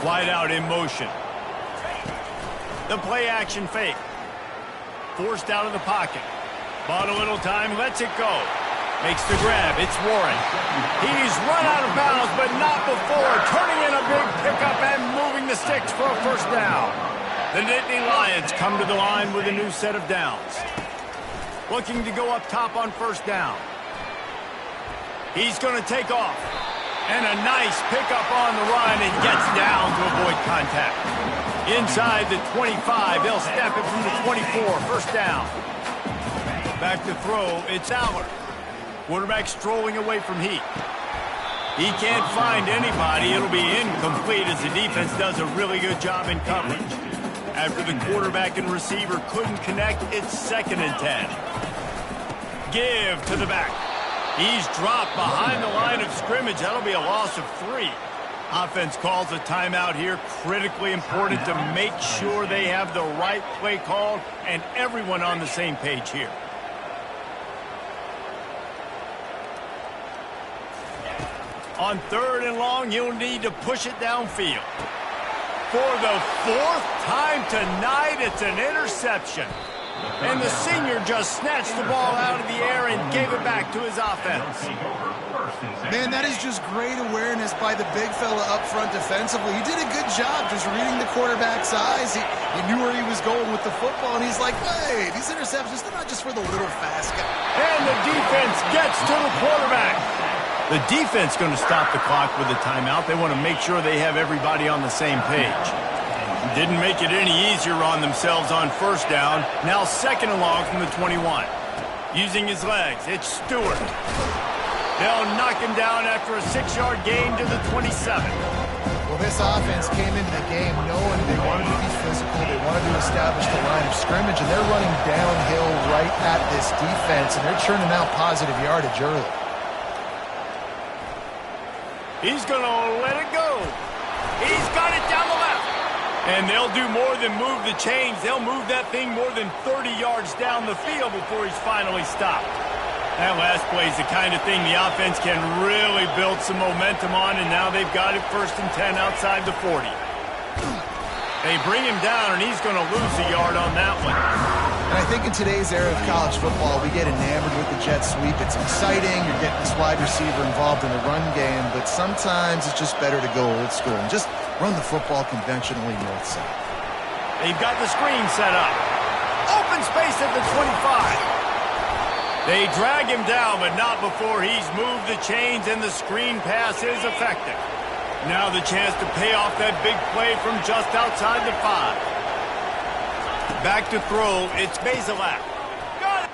Wide out in motion. The play action fake. Forced out of the pocket. Bought a little time, lets it go. Makes the grab, it's Warren. He's run out of bounds, but not before. Turning in a big pickup and moving the sticks for a 1st down. The Nittany Lions come to the line with a new set of downs. Looking to go up top on 1st down. He's going to take off. And a nice pickup on the run and gets down to avoid contact. Inside the 25, they'll snap it from the 24, 1st down. Back to throw, it's Aller. Quarterback strolling away from heat. He can't find anybody. It'll be incomplete as the defense does a really good job in coverage. After the quarterback and receiver couldn't connect, it's 2nd and 10. Give to the back. He's dropped behind the line of scrimmage. That'll be a loss of 3. Offense calls a timeout here. Critically important to make sure they have the right play called and everyone on the same page here. On 3rd and long, you'll need to push it downfield. For the 4th time tonight, it's an interception. And the senior just snatched the ball out of the air and gave it back to his offense. Man, that is just great awareness by the big fella up front defensively. He did a good job just reading the quarterback's eyes. He knew where he was going with the football, and he's like, wait, these interceptions, they're not just for the little fast guy. And the defense gets to the quarterback. The defense going to stop the clock with a timeout. They want to make sure they have everybody on the same page. Didn't make it any easier on themselves on 1st down. Now 2nd and long from the 21. Using his legs, it's Stewart. They'll knock him down after a 6-yard gain to the 27. Well, this offense came into the game knowing they wanted to be physical. They wanted to establish the line of scrimmage, and they're running downhill right at this defense, and they're churning out positive yardage early. He's going to let it go. He's got it down the left. And they'll do more than move the chains. They'll move that thing more than 30 yards down the field before he's finally stopped. That last play is the kind of thing the offense can really build some momentum on, and now they've got it 1st and 10 outside the 40. They bring him down, and he's going to lose a yard on that one. And I think in today's era of college football, we get enamored with the jet sweep. It's exciting. You're getting this wide receiver involved in the run game, but sometimes it's just better to go old school and just run the football conventionally north-south. They've got the screen set up. Open space at the 25. They drag him down, but not before he's moved the chains and the screen pass is effective. Now the chance to pay off that big play from just outside the 5. Back to throw, it's Bazelak. Got it!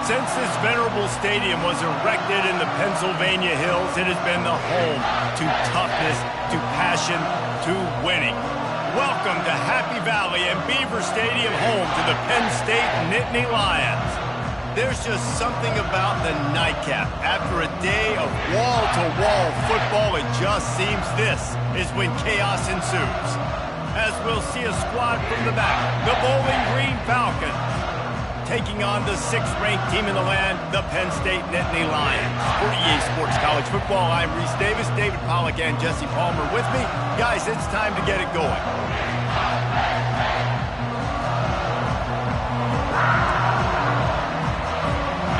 Since this venerable stadium was erected in the Pennsylvania Hills, it has been the home to toughness, to passion, to winning. Welcome to Happy Valley and Beaver Stadium, home to the Penn State Nittany Lions. There's just something about the nightcap. After a day of wall-to-wall football, it just seems this is when chaos ensues. As we'll see a squad from the back, the Bowling Green Falcons, taking on the 6th-ranked team in the land, the Penn State Nittany Lions. For EA Sports College Football, I'm Reese Davis, David Pollack, and Jesse Palmer with me. Guys, it's time to get it going.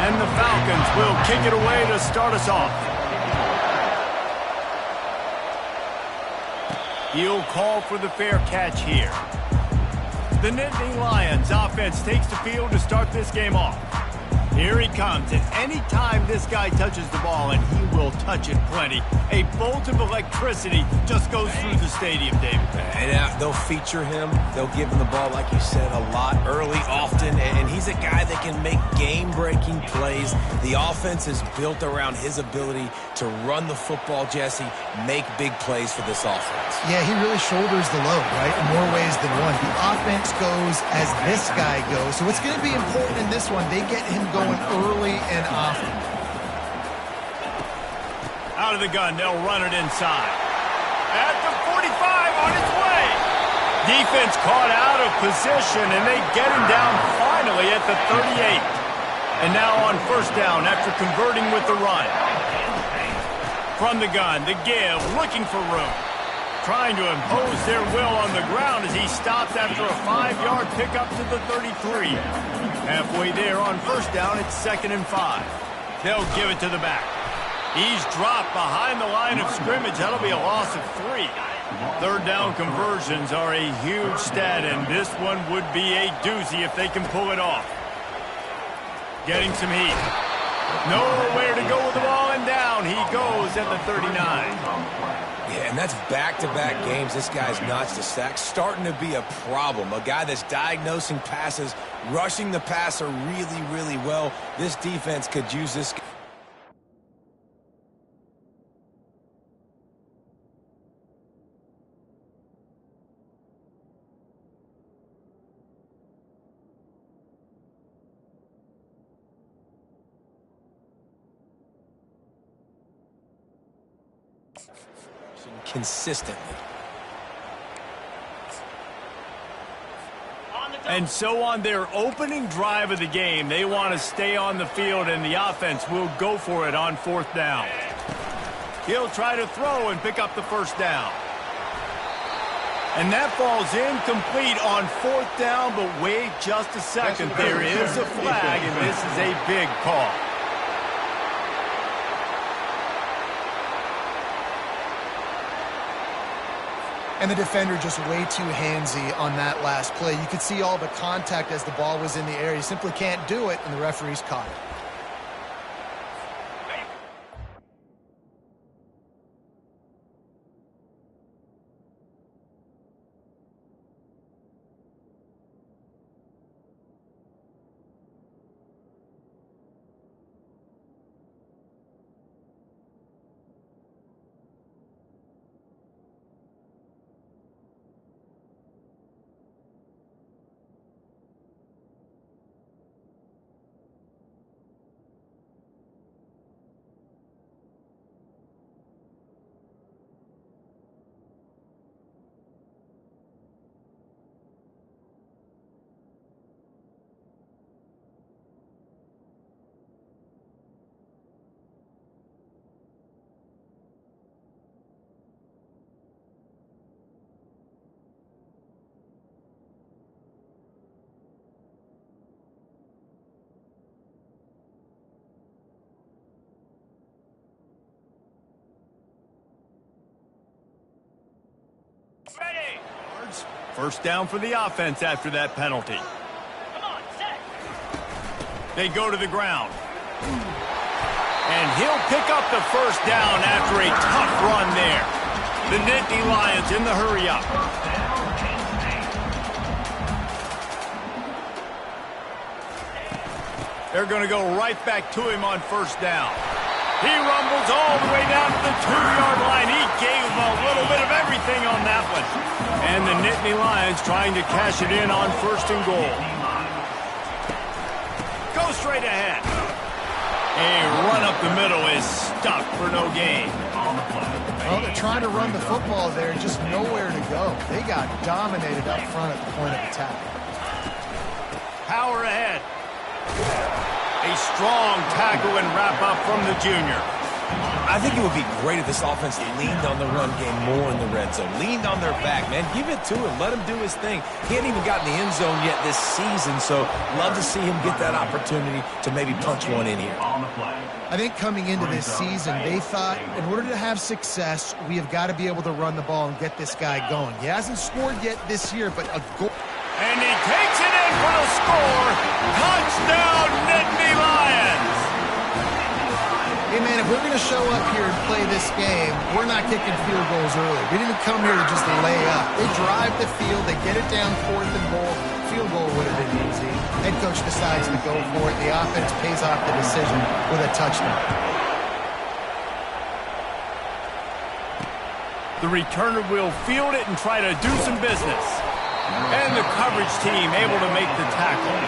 And the Falcons will kick it away to start us off. He'll call for the fair catch here. The Nittany Lions offense takes the field to start this game off. Here he comes, and any time this guy touches the ball, and he will touch it plenty, a bolt of electricity just goes through the stadium, David. And they'll feature him. They'll give him the ball, like you said, a lot, early, often, and he's a guy that can make game-breaking plays. The offense is built around his ability to run the football, Jesse, make big plays for this offense. Yeah, he really shoulders the load, right, in more ways than one. The offense goes as this guy goes, so it's going to be important in this one. They get him going early and often. Out of the gun, they'll run it inside. At the 45, on its way. Defense caught out of position, and they get him down finally at the 38. And now on first down after converting with the run. From the gun, the give, looking for room. Trying to impose their will on the ground as he stops after a 5-yard pickup to the 33. Halfway there on first down, it's 2nd and 5. They'll give it to the back. He's dropped behind the line of scrimmage. That'll be a loss of 3. Third down conversions are a huge stat, and this one would be a doozy if they can pull it off. Getting some heat. Nowhere to go with the ball, and down he goes at the 39. Yeah, and that's back-to-back games. This guy's notched a sack, starting to be a problem. A guy that's diagnosing passes, rushing the passer really, really well. This defense could use this. Consistently. And so on their opening drive of the game, they want to stay on the field, and the offense will go for it on 4th down. He'll try to throw and pick up the first down. And that falls incomplete on 4th down, but wait just a second. There is a flag, and this is a big call. And the defender just way too handsy on that last play. You could see all the contact as the ball was in the air. You simply can't do it, and the referees caught it. First down for the offense after that penalty. They go to the ground. And he'll pick up the first down after a tough run there. The Nittany Lions in the hurry-up. They're going to go right back to him on first down. He rumbles all the way down to the 2-yard line. He gave him a little bit of everything on that one. And the Nittany Lions trying to cash it in on first and goal. Go straight ahead. A run up the middle is stuck for no gain. Well, they're trying to run the football there, just nowhere to go. They got dominated up front at the point of attack. Power ahead. A strong tackle and wrap-up from the junior. I think it would be great if this offense leaned on the run game more in the red zone. Leaned on their back, man. Give it to him. Let him do his thing. He hasn't even gotten the end zone yet this season, so love to see him get that opportunity to maybe punch one in here. I think coming into this season, they thought in order to have success, we have got to be able to run the ball and get this guy going. He hasn't scored yet this year, but a goal. And he takes it in for the score. Touchdown, Nittany Lions. Hey, man, if we're going to show up here and play this game, we're not kicking field goals early. We didn't come here to just lay up. They drive the field. They get it down 4th and goal. Field goal would have been easy. Head coach decides to go for it. The offense pays off the decision with a touchdown. The returner will field it and try to do some business. And the coverage team able to make the tackle.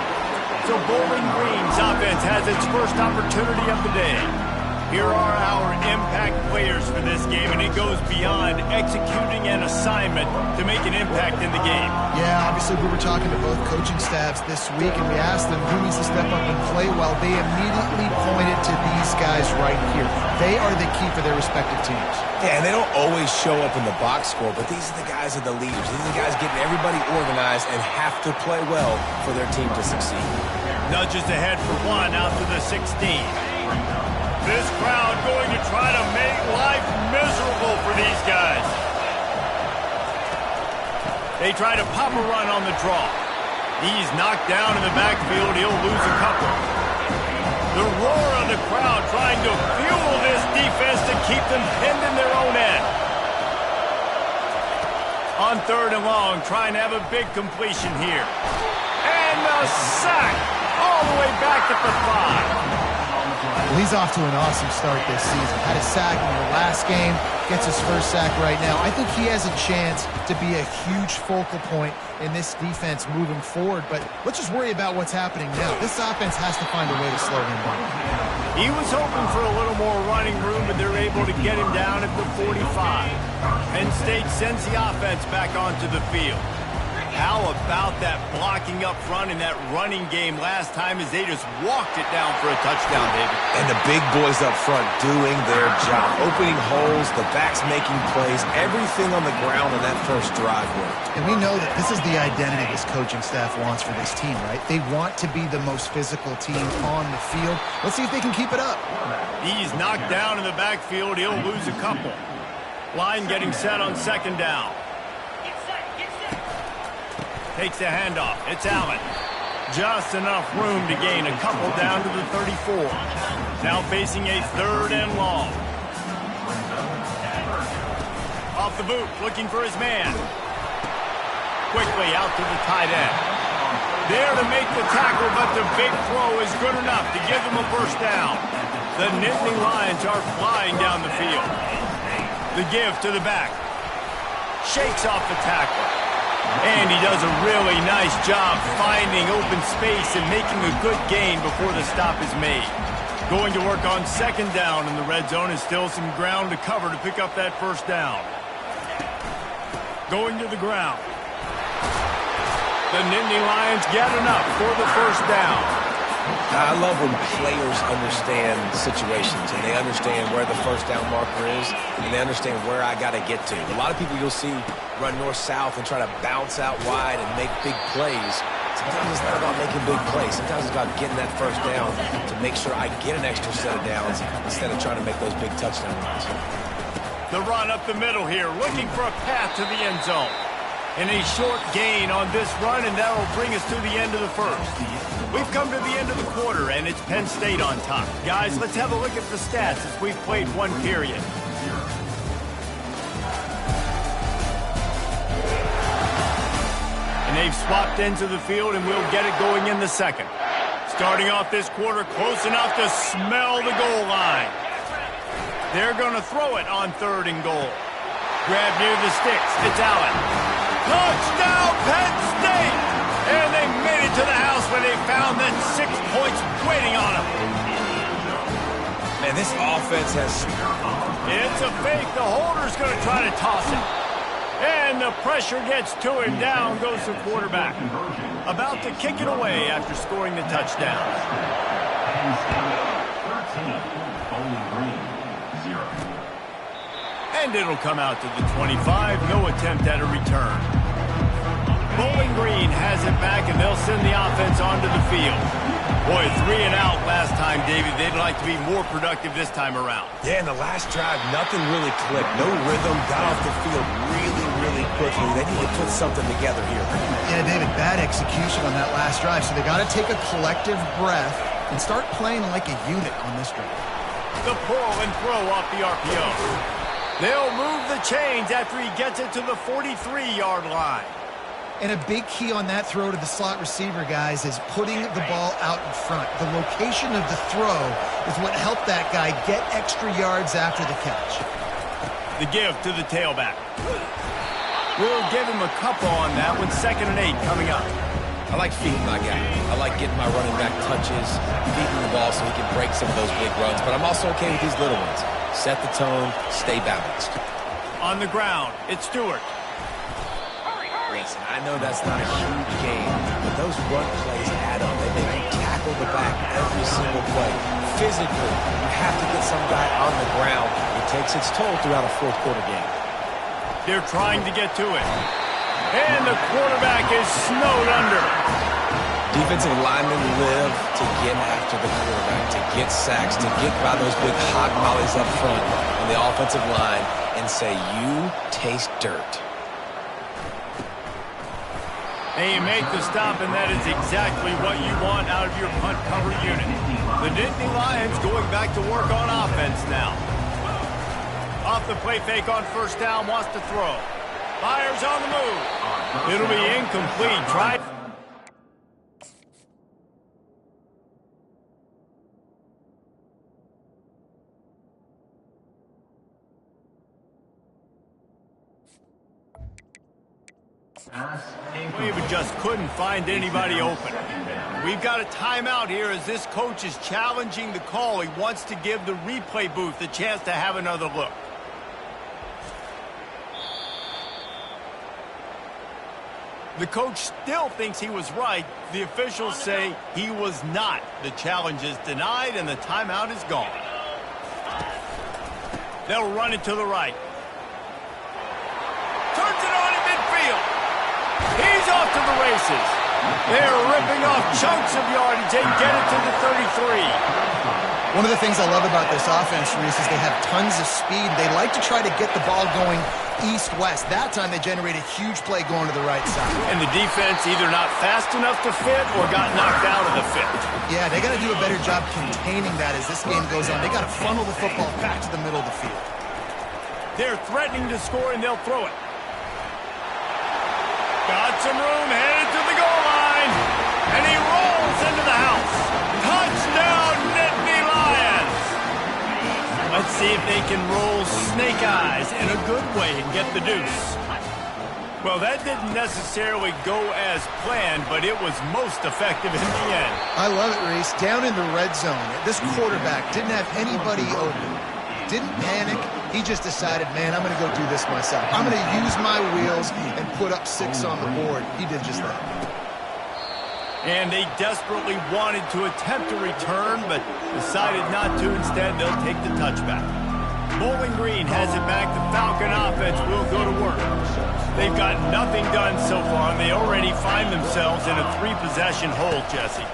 So Bowling Green's offense has its first opportunity of the day. Here are our impact players for this game, and it goes beyond executing an assignment to make an impact in the game. Yeah, obviously we were talking to both coaching staffs this week, and we asked them who needs to step up and play well. They immediately pointed to these guys right here. They are the key for their respective teams. Yeah, and they don't always show up in the box score, but these are the guys that are the leaders. These are the guys getting everybody organized and have to play well for their team to succeed. Nudges ahead for one out to the 16. This crowd going to try to make life miserable for these guys. They try to pop a run on the draw. He's knocked down in the backfield. He'll lose a couple. The roar of the crowd trying to fuel this defense to keep them pinned in their own end. On 3rd and long, trying to have a big completion here. And the sack all the way back at the 5. Well, he's off to an awesome start this season. Had a sack in the last game, gets his first sack right now. I think he has a chance to be a huge focal point in this defense moving forward, but let's just worry about what's happening now. This offense has to find a way to slow him down. He was hoping for a little more running room, but they're able to get him down at the 45. Penn State sends the offense back onto the field. How about that blocking up front in that running game last time as they just walked it down for a touchdown, David? And the big boys up front doing their job. Opening holes, the backs making plays, everything on the ground in that first drive worked. And we know that this is the identity this coaching staff wants for this team, right? They want to be the most physical team on the field. Let's see if they can keep it up. He's knocked down in the backfield. He'll lose a couple. Line getting set on 2nd down. Takes the handoff. It's Allen. Just enough room to gain a couple down to the 34. Now facing a 3rd and long. Off the boot, looking for his man. Quickly out to the tight end. There to make the tackle, but the big throw is good enough to give them a first down. The Nittany Lions are flying down the field. The give to the back. Shakes off the tackle. And he does a really nice job finding open space and making a good gain before the stop is made. Going to work on 2nd down in the red zone is still some ground to cover to pick up that first down. Going to the ground. The Nittany Lions get enough for the first down. I love when players understand situations and they understand where the first down marker is and they understand where I got to get to. A lot of people you'll see run north-south and try to bounce out wide and make big plays. Sometimes it's not about making big plays. Sometimes it's about getting that first down to make sure I get an extra set of downs instead of trying to make those big touchdown runs. The run up the middle here, looking for a path to the end zone. And a short gain on this run, and that will bring us to the end of the first. We've come to the end of the quarter, and it's Penn State on top. Guys, let's have a look at the stats as we've played one period. And they've swapped ends of the field, and we'll get it going in the second. Starting off this quarter close enough to smell the goal line. They're going to throw it on 3rd and goal. Grab near the sticks. It's Allen. Touchdown, Penn State! And they made it to the house where they found that 6 points waiting on them. Man, this offense has... It's a fake. The holder's going to try to toss it. And the pressure gets to him. Down goes the quarterback. About to kick it away after scoring the touchdown. 13, Bowling Green, 0. And it'll come out to the 25. No attempt at a return. Bowling Green has it back, and they'll send the offense onto the field. Boy, 3 and out last time, David. They'd like to be more productive this time around. Yeah, in the last drive, nothing really clicked. No rhythm, got off the field really quickly. They need to put something together here. Yeah, David, bad execution on that last drive, so they got to take a collective breath and start playing like a unit on this drive. The pull and throw off the RPO. They'll move the chains after he gets it to the 43-yard line. And a big key on that throw to the slot receiver, guys, is putting the ball out in front. The location of the throw is what helped that guy get extra yards after the catch. The give to the tailback. We'll give him a couple on that with 2nd and 8 coming up. I like feeding my guy. I like getting my running back touches, feeding the ball so he can break some of those big runs. But I'm also okay with these little ones. Set the tone, stay balanced. On the ground, it's Stewart. Listen, I know that's not a huge game, but those run plays add up. They make you tackle the back every single play. Physically, you have to get some guy on the ground. It takes its toll throughout a 4th quarter game. They're trying to get to it. And the quarterback is snowed under. Defensive linemen live to get after the quarterback, to get sacks, to get by those big hot mollies up front on the offensive line and say, you taste dirt. And you make the stop, and that is exactly what you want out of your punt cover unit. The Nittany Lions going back to work on offense now. Off the play fake on 1st down, wants to throw. Fires on the move. It'll be incomplete. Try. We just couldn't find anybody open. We've got a timeout here as this coach is challenging the call. He wants to give the replay booth a chance to have another look. The coach still thinks he was right. The officials say he was not. The challenge is denied and the timeout is gone. They'll run it to the right. Turns it on in midfield. He's off to the races. They're ripping off chunks of yardage. They get it to the 33. One of the things I love about this offense, Reese, is they have tons of speed. They like to try to get the ball going east-west. That time they generate a huge play going to the right side. And the defense either not fast enough to fit or got knocked out of the fit. Yeah, they got to do a better job containing that as this game goes on. They got to funnel the football back to the middle of the field. They're threatening to score, and they'll throw it. Got some room, headed to the goal line, and he rolls into the house. Touchdown, Nittany Lions! Let's see if they can roll snake eyes in a good way and get the deuce. Well, that didn't necessarily go as planned, but it was most effective in the end. I love it, Reese. Down in the red zone, this quarterback didn't have anybody open. Didn't panic. He just decided, man, I'm going to go do this myself. I'm going to use my wheels and put up 6 on the board. He did just that. And they desperately wanted to attempt a return, but decided not to. Instead, they'll take the touchback. Bowling Green has it back. The Falcon offense will go to work. They've got nothing done so far, and they already find themselves in a 3-possession hole, Jesse.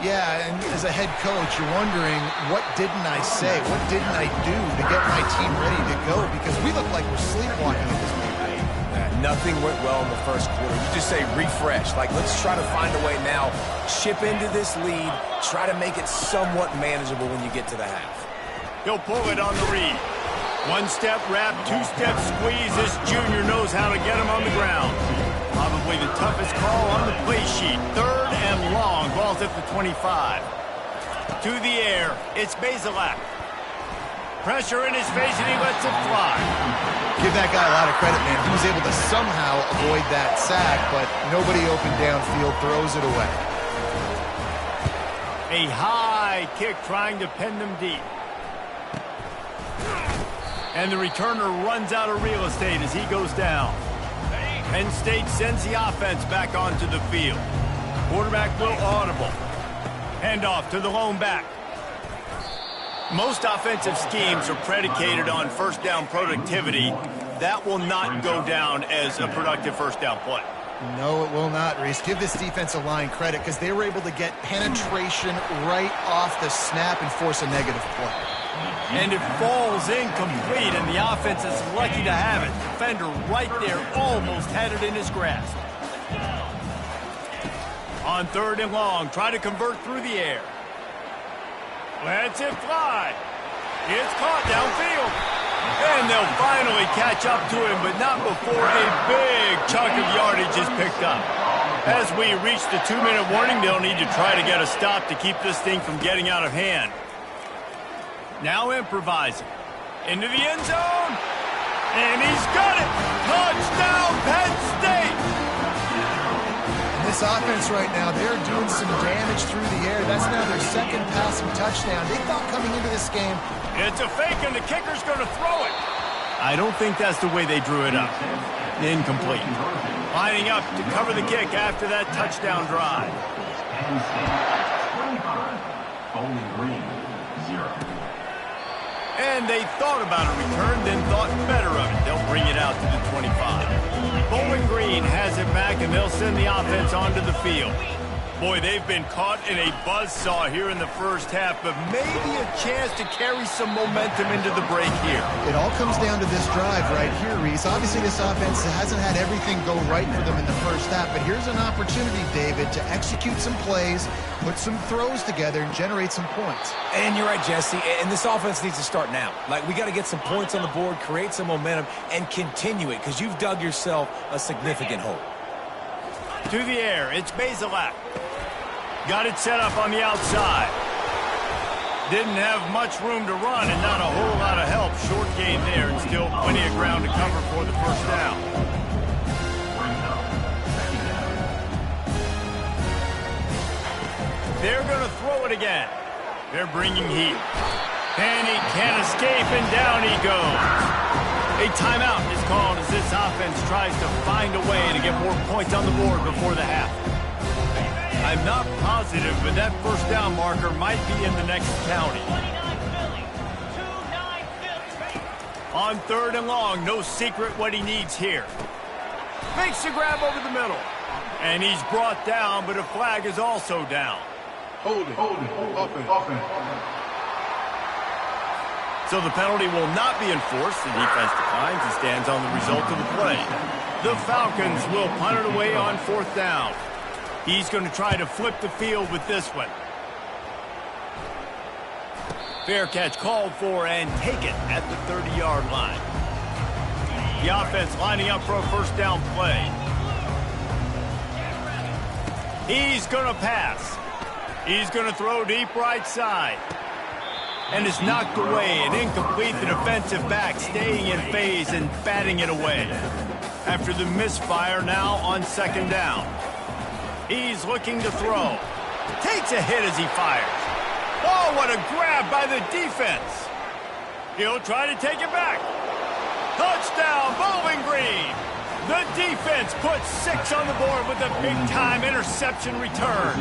Yeah, and as a head coach, you're wondering, what didn't I say? What didn't I do to get my team ready to go? Because we look like we're sleepwalking at this point. Nothing went well in the first quarter. You just say refresh. Like, let's try to find a way now. Chip into this lead. Try to make it somewhat manageable when you get to the half. He'll pull it on the read. One-step wrap, two-step squeeze. This junior knows how to get him on the ground. Probably the toughest call on the play sheet. 3rd and long. Ball's at the 25. To the air. It's Bazelak. Pressure in his face, and he lets it fly. Give that guy a lot of credit, man. He was able to somehow avoid that sack, but nobody open downfield, throws it away. A high kick trying to pin them deep. And the returner runs out of real estate as he goes down. Penn State sends the offense back onto the field. Quarterback will audible. Handoff to the lone back. Most offensive schemes are predicated on first down productivity. That will not go down as a productive first down play. No, it will not, Reese. Give this defensive line credit because they were able to get penetration right off the snap and force a negative play. And it falls incomplete, and the offense is lucky to have it. Defender right there almost had it in his grasp. On 3rd and long, try to convert through the air. Lets it fly. It's caught downfield. And they'll finally catch up to him, but not before a big chunk of yardage is picked up. As we reach the 2-minute warning, they'll need to try to get a stop to keep this thing from getting out of hand. Now improvising. Into the end zone. And he's got it. Touchdown, Penn State. This offense right now, they're doing some damage through the air. That's now their 2nd passing touchdown. They thought coming into this game, it's a fake, and the kicker's going to throw it. I don't think that's the way they drew it up. Incomplete. Lining up to cover the kick after that touchdown drive. Penn State 25. Bowling Green 0. And they thought about a return, then thought better of it. They'll bring it out to the 25. Bowling Green has it back, and they'll send the offense onto the field. Boy, they've been caught in a buzzsaw here in the first half, but maybe a chance to carry some momentum into the break here. it all comes down to this drive right here, Reese. Obviously, this offense hasn't had everything go right for them in the first half, but here's an opportunity, David, to execute some plays, put some throws together, and generate some points. And you're right, Jesse, and this offense needs to start now. Like, we got to get some points on the board, create some momentum, and continue it, because you've dug yourself a significant hole. To the air, it's Bazelak. Got it set up on the outside. Didn't have much room to run and not a whole lot of help. Short gain there and still plenty of ground to cover for the first down. They're going to throw it again. They're bringing heat. And he can't escape, and down he goes. A timeout is called as this offense tries to find a way to get more points on the board before the half. I'm not positive, but that first down marker might be in the next county. On 3rd and long, no secret what he needs here. Makes the grab over the middle. And he's brought down, but a flag is also down. Hold it. Offense. So the penalty will not be enforced. The defense declines and stands on the result of the play. The Falcons will punt it away on 4th down. He's going to try to flip the field with this one. Fair catch called for and take it at the 30-yard line. The offense lining up for a first down play. He's going to pass. He's going to throw deep right side. And it's knocked away and incomplete. The defensive back staying in phase and batting it away. After the misfire, now on 2nd down. He's looking to throw. Takes a hit as he fires. Oh, what a grab by the defense. He'll try to take it back. Touchdown, Bowling Green. The defense puts 6 on the board with a big-time interception return.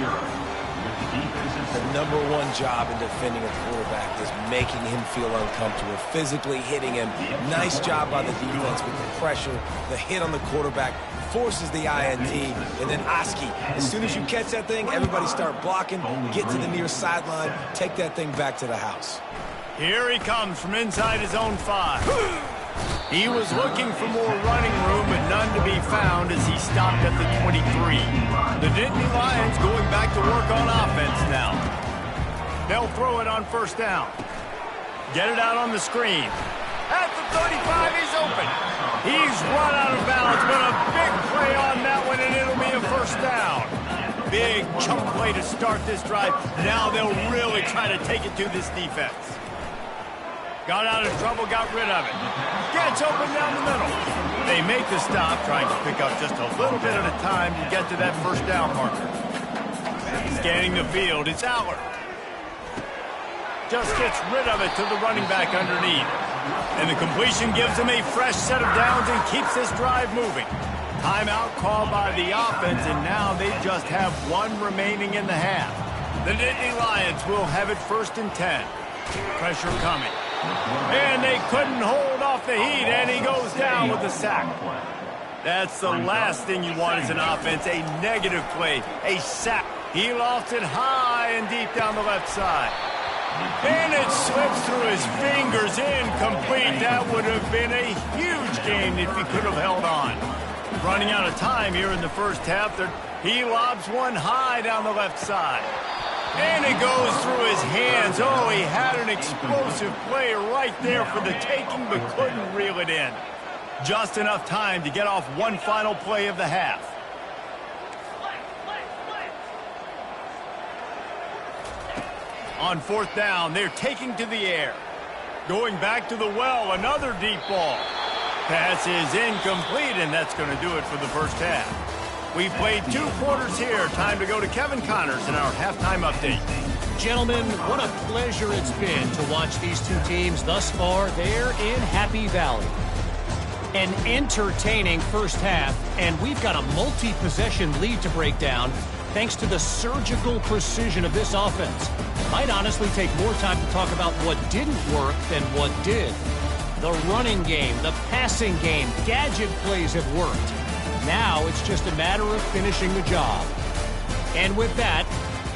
The #1 job in defending a quarterback is making him feel uncomfortable, physically hitting him. Nice job by the defense with the pressure, the hit on the quarterback, forces the INT, and then Oski. As soon as you catch that thing, everybody start blocking, get to the near sideline, take that thing back to the house. Here he comes from inside his own 5. He was looking for more running room, but none to be found as he stopped at the 23. The Nittany Lions going back to work on offense now. They'll throw it on first down. Get it out on the screen. At the 35, he's open. He's run out of bounds, but a big play on that one, and it'll be a first down. Big chunk play to start this drive. Now they'll really try to take it to this defense. Got out of trouble, got rid of it. Gets open down the middle. They make the stop, trying to pick up just a little bit at a time to get to that first down marker. Scanning the field, it's Aller. Just gets rid of it to the running back underneath. And the completion gives him a fresh set of downs and keeps this drive moving. Timeout called by the offense, and now they just have one remaining in the half. The Nittany Lions will have it 1st and 10. Pressure coming. And they couldn't hold off the heat, and he goes down with a sack. That's the last thing you want as an offense, a negative play, a sack. He lost it high and deep down the left side. And it slips through his fingers, incomplete. That would have been a huge gain if he could have held on. Running out of time here in the first half. He lobs one high down the left side. And it goes through his hands. Oh, he had an explosive play right there for the taking, but couldn't reel it in. Just enough time to get off one final play of the half. On 4th down, they're taking to the air. Going back to the well, another deep ball. Pass is incomplete, and that's going to do it for the first half. We've played 2 quarters here. Time to go to Kevin Connors in our halftime update. Gentlemen, what a pleasure it's been to watch these 2 teams thus far there in Happy Valley. An entertaining first half, and we've got a multi-possession lead to break down thanks to the surgical precision of this offense. Might honestly take more time to talk about what didn't work than what did. The running game, the passing game, gadget plays have worked. Now it's just a matter of finishing the job. And with that,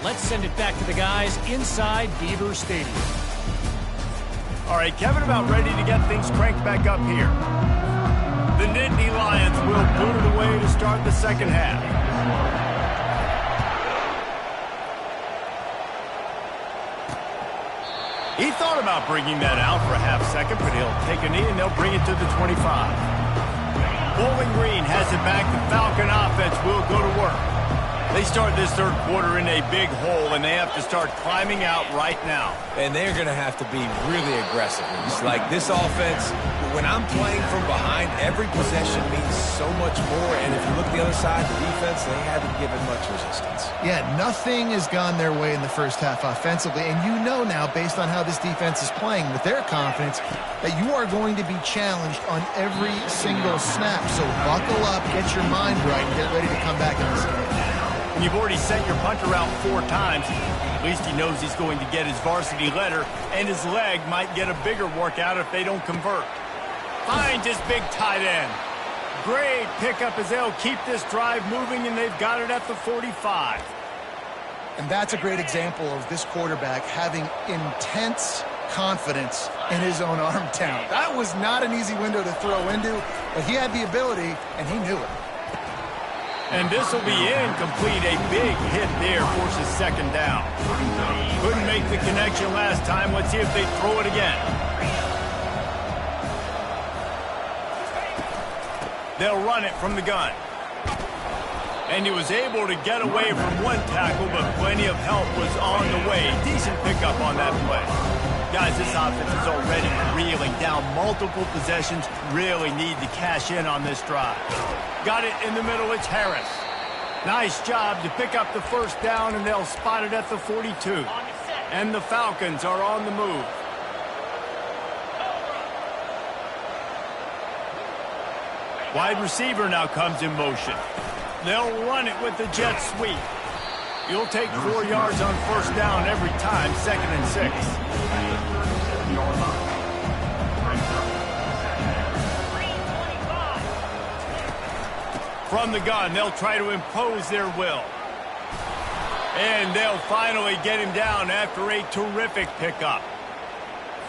let's send it back to the guys inside Beaver Stadium. All right, Kevin, about ready to get things cranked back up here. The Nittany Lions will boot it away to start the second half. He thought about bringing that out for a half second, but he'll take a knee and they'll bring it to the 25. Bowling Green has it back. The Falcon offense will go to work. They start this third quarter in a big hole, and they have to start climbing out right now. And they're going to have to be really aggressive. It's like this offense, when I'm playing from behind, every possession means so much more. And if you look at the other side, the defense, they haven't given much resistance. Yeah, nothing has gone their way in the first half offensively. And you know now, based on how this defense is playing with their confidence, that you are going to be challenged on every single snap. So buckle up, get your mind right, and get ready to come back in this game. And you've already sent your punter out 4 times. At least he knows he's going to get his varsity letter, and his leg might get a bigger workout if they don't convert. Finds his big tight end. Great pickup as they'll keep this drive moving, and they've got it at the 45. And that's a great example of this quarterback having intense confidence in his own arm talent. That was not an easy window to throw into, but he had the ability, and he knew it. And this will be incomplete. A big hit there forces second down. Couldn't make the connection last time. Let's see if they throw it again. They'll run it from the gun. And he was able to get away from one tackle, but plenty of help was on the way. Decent pickup on that play. Guys, this offense is already reeling down multiple possessions. Really need to cash in on this drive. Got it in the middle. It's Harris. Nice job to pick up the first down, and they'll spot it at the 42. And the Falcons are on the move. Wide receiver now comes in motion. They'll run it with the jet sweep. You'll take 4 yards on first down every time, 2nd and 6. From the gun, they'll try to impose their will. And they'll finally get him down after a terrific pickup.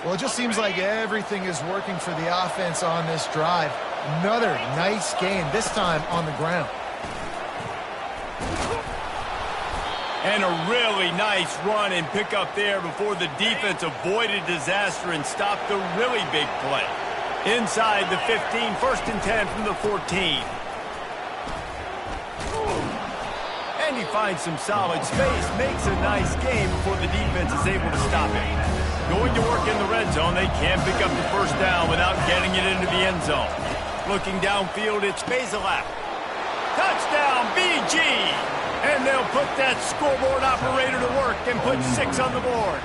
Well, it just seems like everything is working for the offense on this drive. Another nice game, this time on the ground. And a really nice run and pick up there before the defense avoided disaster and stopped the really big play. Inside the 15, 1st and 10 from the 14. And he finds some solid space, makes a nice game before the defense is able to stop it. Going to work in the red zone, they can't pick up the first down without getting it into the end zone. Looking downfield, it's Bazelak. Touchdown, BG! And they'll put that scoreboard operator to work and put 6 on the board.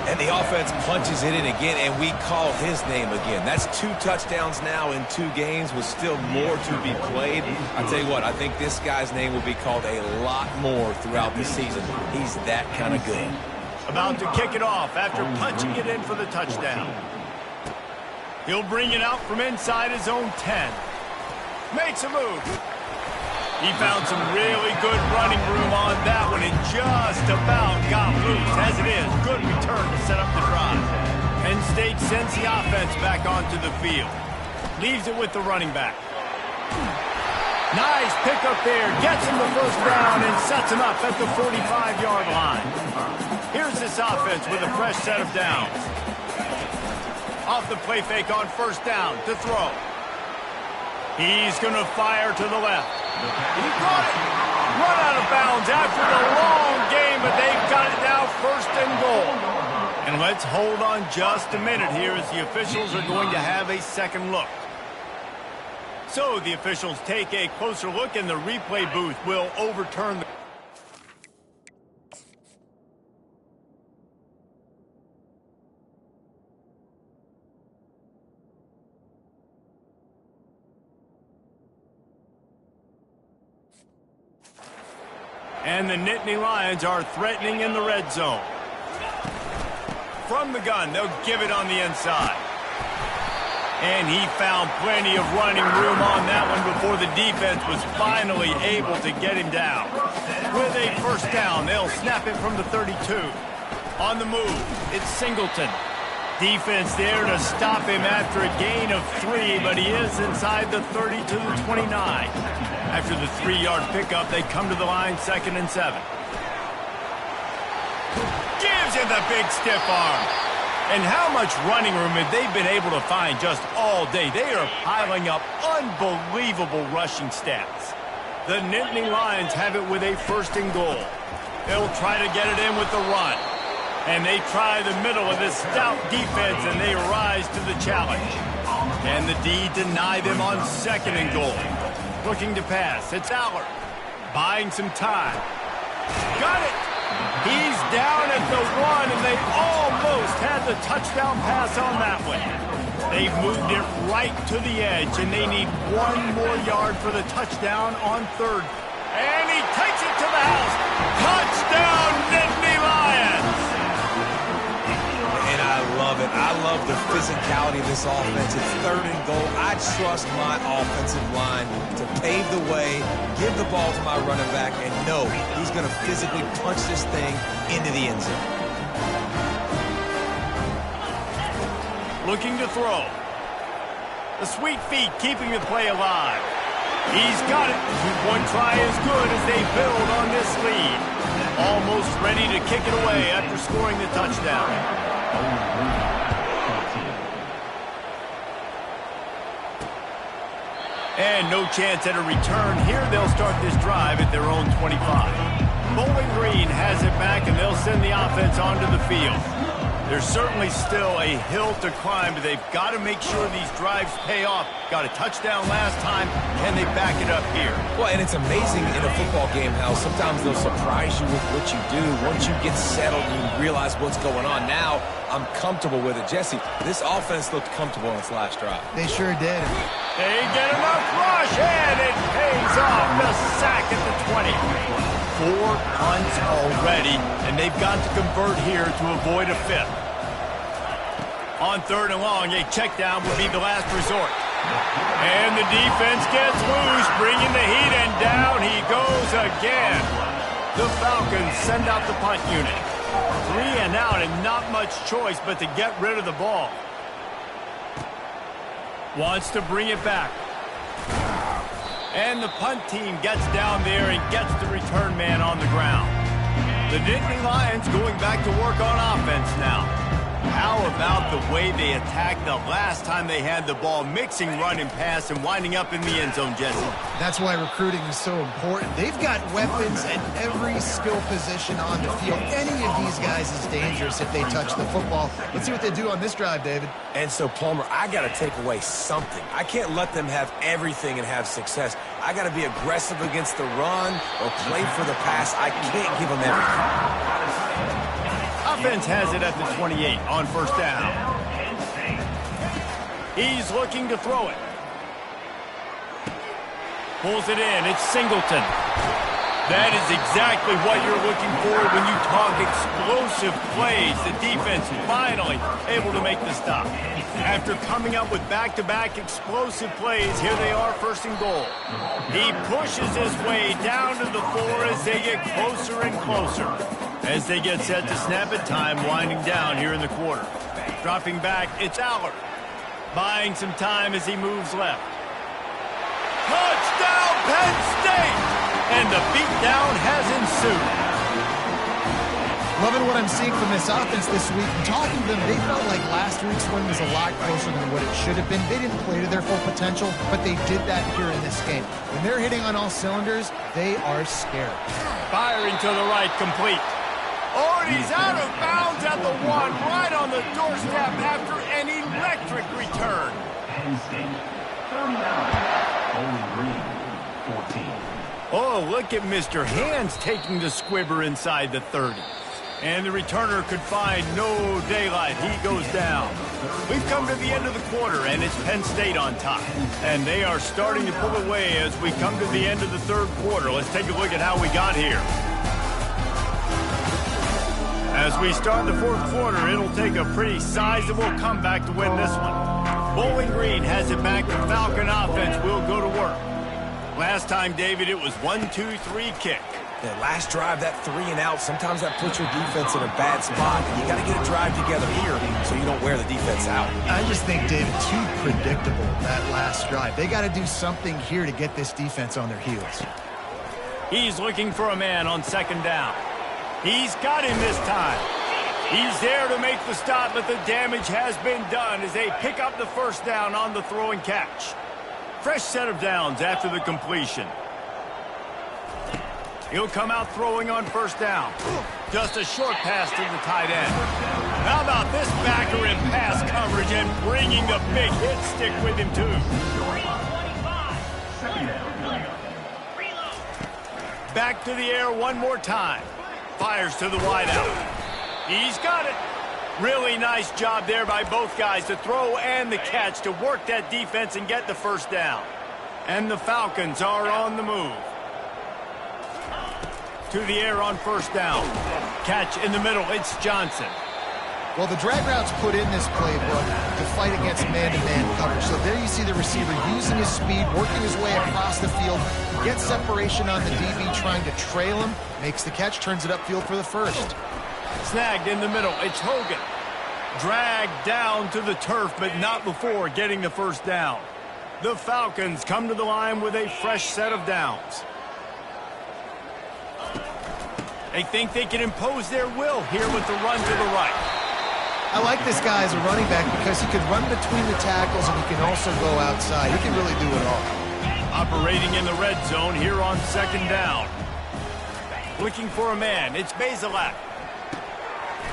And the offense punches it in again, and we call his name again. That's 2 touchdowns now in 2 games with still more to be played. I tell you what, I think this guy's name will be called a lot more throughout the season. He's that kind of good. About to kick it off after punching it in for the touchdown. He'll bring it out from inside his own 10. Makes a move. He found some really good running room on that one and just about got loose. As it is, good return to set up the drive. Penn State sends the offense back onto the field. Leaves it with the running back. Nice pickup there. Gets him the first down and sets him up at the 45-yard line. Here's this offense with a fresh set of downs. Off the play fake on 1st down to throw. He's going to fire to the left. He caught it. Run out of bounds after the long game, but they've got it now 1st and goal. And let's hold on just a minute here as the officials are going to have a second look. So the officials take a closer look, and the replay booth will overturn the... And the Nittany Lions are threatening in the red zone. From the gun, they'll give it on the inside. And he found plenty of running room on that one before the defense was finally able to get him down. With a 1st down, they'll snap it from the 32. On the move, it's Singleton. Defense there to stop him after a gain of 3, but he is inside the 32-29. After the 3-yard pickup, they come to the line 2nd and 7. Gives him the big stiff arm. And how much running room have they been able to find just all day? They are piling up unbelievable rushing stats. The Nittany Lions have it with a 1st and goal. They'll try to get it in with the run. And they try the middle of this stout defense, and they rise to the challenge. And the D deny them on 2nd and goal. Looking to pass. It's Allard. Buying some time. Got it. He's down at the 1, and they almost had the touchdown pass on that one. They've moved it right to the edge, and they need 1 more yard for the touchdown on 3rd. And he takes it to the house. Touchdown, Nittany Lions! And I love it. I love the physicality of this offense. It's 3rd and goal. I trust my offensive line to pave the way, give the ball to my running back, and know he's going to physically punch this thing into the end zone. Looking to throw. The sweet feet keeping the play alive. He's got it. One try is good as they build on this lead. Almost ready to kick it away after scoring the touchdown. And no chance at a return. Here they'll start this drive at their own 25. Bowling Green has it back, and they'll send the offense onto the field. There's certainly still a hill to climb, but they've got to make sure these drives pay off. Got a touchdown last time. Can they back it up here? Well, and it's amazing in a football game how sometimes they'll surprise you with what you do. Once you get settled and you realize what's going on, now I'm comfortable with it. Jesse, this offense looked comfortable on its last drive. They sure did. They get enough rush, and it pays off. The sack at the 20. 4 punts already, and they've got to convert here to avoid a 5th. On 3rd and long, a check down would be the last resort. And the defense gets loose, bringing the heat, and down he goes again. The Falcons send out the punt unit. 3 man out and not much choice but to get rid of the ball. Wants to bring it back. And the punt team gets down there and gets the return man on the ground. The Nittany Lions going back to work on offense now. How about the way they attacked the last time they had the ball, mixing run and pass and winding up in the end zone, Jesse? That's why recruiting is so important. They've got weapons at every skill position on the field. Any of these guys is dangerous if they touch the football. Let's see what they do on this drive, David. And so, Palmer, I got to take away something. I can't let them have everything and have success. I got to be aggressive against the run or play for the pass. I can't give them everything. Offense has it at the 28 on first down. He's looking to throw it. Pulls it in. It's Singleton. That is exactly what you're looking for when you talk explosive plays. The defense finally able to make the stop. After coming up with back-to-back explosive plays, here they are, first and goal. He pushes his way down to the floor as they get closer and closer. As they get set to snap it, time winding down here in the quarter. Dropping back, it's Allard. Buying some time as he moves left. Touchdown, Penn State! And the beatdown has ensued. Loving what I'm seeing from this offense this week. And talking to them, they felt like last week's win was a lot closer than what it should have been. They didn't play to their full potential, but they did that here in this game. When they're hitting on all cylinders, they are scared. Firing to the right, complete. Oh, and he's out of bounds at the 1, right on the doorstep after an electric return. Penn State, 39. Bowling Green, 14. Oh, look at Mr. Hands taking the squibber inside the 30. And the returner could find no daylight. He goes down. We've come to the end of the quarter, and it's Penn State on top. And they are starting to pull away as we come to the end of the third quarter. Let's take a look at how we got here. As we start the fourth quarter, it'll take a pretty sizable comeback to win this one. Bowling Green has it back. The Falcon offense will go to work. Last time, David, it was 1-2-3 kick. The last drive, that 3 and out, sometimes that puts your defense in a bad spot. And you got to get a drive together here so you don't wear the defense out. I just think, David, too predictable, that last drive. They got to do something here to get this defense on their heels. He's looking for a man on second down. He's got him this time. He's there to make the stop, but the damage has been done as they pick up the first down on the throw and catch. Fresh set of downs after the completion. He'll come out throwing on first down. Just a short pass to the tight end. How about this backer in pass coverage and bringing the big hit stick with him, too. Back to the air one more time. Fires to the wideout. He's got it. Really nice job there by both guys to throw and the catch to work that defense and get the first down. And the Falcons are on the move. To the air on first down. Catch in the middle. It's Johnson. Well, the drag routes put in this playbook to fight against man-to-man coverage. So there you see the receiver using his speed, working his way across the field, gets separation on the DB, trying to trail him, makes the catch, turns it upfield for the first. Snagged in the middle. It's Hogan. Dragged down to the turf, but not before getting the first down. The Falcons come to the line with a fresh set of downs. They think they can impose their will here with the run to the right. I like this guy as a running back because he can run between the tackles and he can also go outside. He can really do it all. Operating in the red zone here on second down. Looking for a man. It's Bazelak.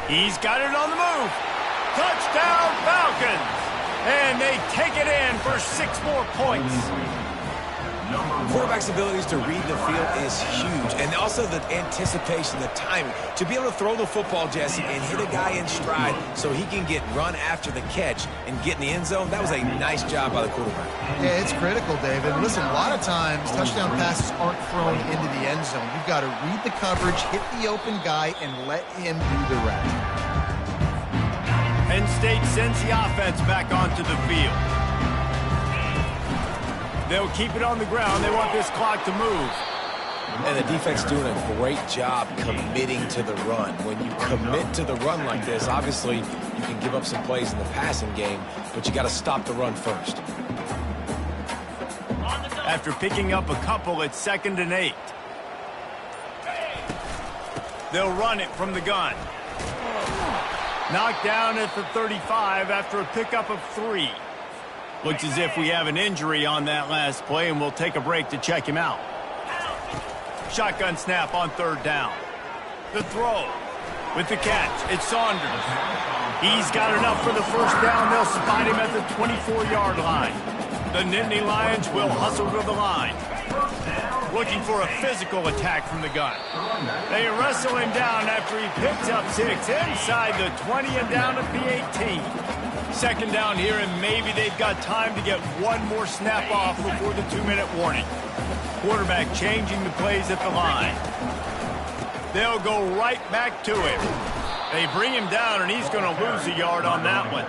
He's got it on the move. Touchdown, Falcons! And they take it in for 6 more points. Quarterback's abilities to read the field is huge. And also the anticipation, the timing. To be able to throw the football, Jesse, and hit a guy in stride so he can get run after the catch and get in the end zone, that was a nice job by the quarterback. Yeah, it's critical, David. Listen, a lot of times touchdown passes aren't thrown into the end zone. You've got to read the coverage, hit the open guy, and let him do the rest. Penn State sends the offense back onto the field. They'll keep it on the ground. They want this clock to move. And the defense doing a great job committing to the run. When you commit to the run like this, obviously you can give up some plays in the passing game, but you got to stop the run first. After picking up a couple, it's 2nd and 8. They'll run it from the gun. Knocked down at the 35 after a pickup of 3. Looks as if we have an injury on that last play, and we'll take a break to check him out. Shotgun snap on 3rd down. The throw with the catch. It's Saunders. He's got enough for the 1st down. They'll spot him at the 24-yard line. The Nittany Lions will hustle to the line. Looking for a physical attack from the gun. They wrestle him down after he picks up 6 inside the 20 and down at the 18. 2nd down here, and maybe they've got time to get one more snap off before the 2-minute warning. Quarterback changing the plays at the line. They'll go right back to him. They bring him down, and he's going to lose a yard on that one.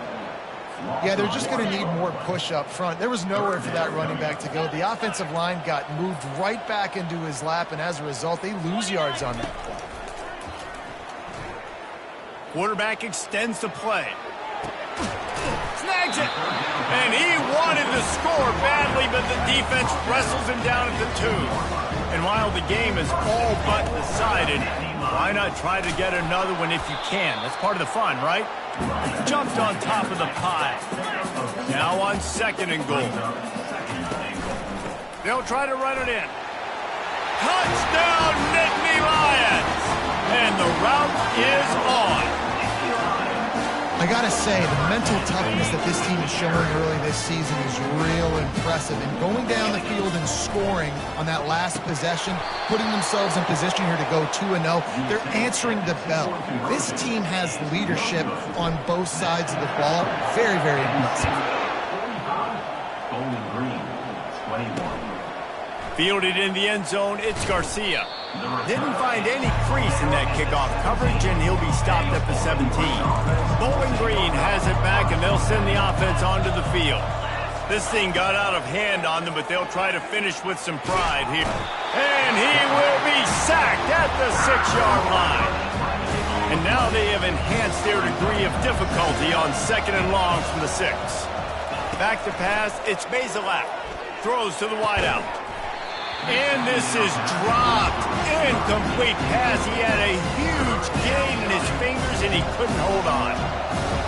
Yeah, they're just going to need more push up front. There was nowhere for that running back to go. The offensive line got moved right back into his lap, and as a result, they lose yards on that play. Quarterback extends the play. Snags it. And he wanted to score badly, but the defense wrestles him down at the 2. And while the game is all but decided, why not try to get another one if you can? That's part of the fun, right? Jumped on top of the pile. Now on 2nd and goal. They'll try to run it in. Touchdown, Nittany Lions! And the route is on. I got to say, the mental toughness that this team is showing early this season is real impressive. And going down the field and scoring on that last possession, putting themselves in position here to go 2-0, they're answering the bell. This team has leadership on both sides of the ball. Very, very impressive. Bowling Green, 21. Fielded in the end zone, it's Garcia. Didn't find any crease in that kickoff coverage, and he'll be stopped at the 17. Bowling Green has it back, and they'll send the offense onto the field. This thing got out of hand on them, but they'll try to finish with some pride here. And he will be sacked at the 6-yard line. And now they have enhanced their degree of difficulty on 2nd and long from the 6. Back to pass, it's Bazelak. Throws to the wideout. And this is dropped. Incomplete pass. He had a huge gain in his fingers, and he couldn't hold on.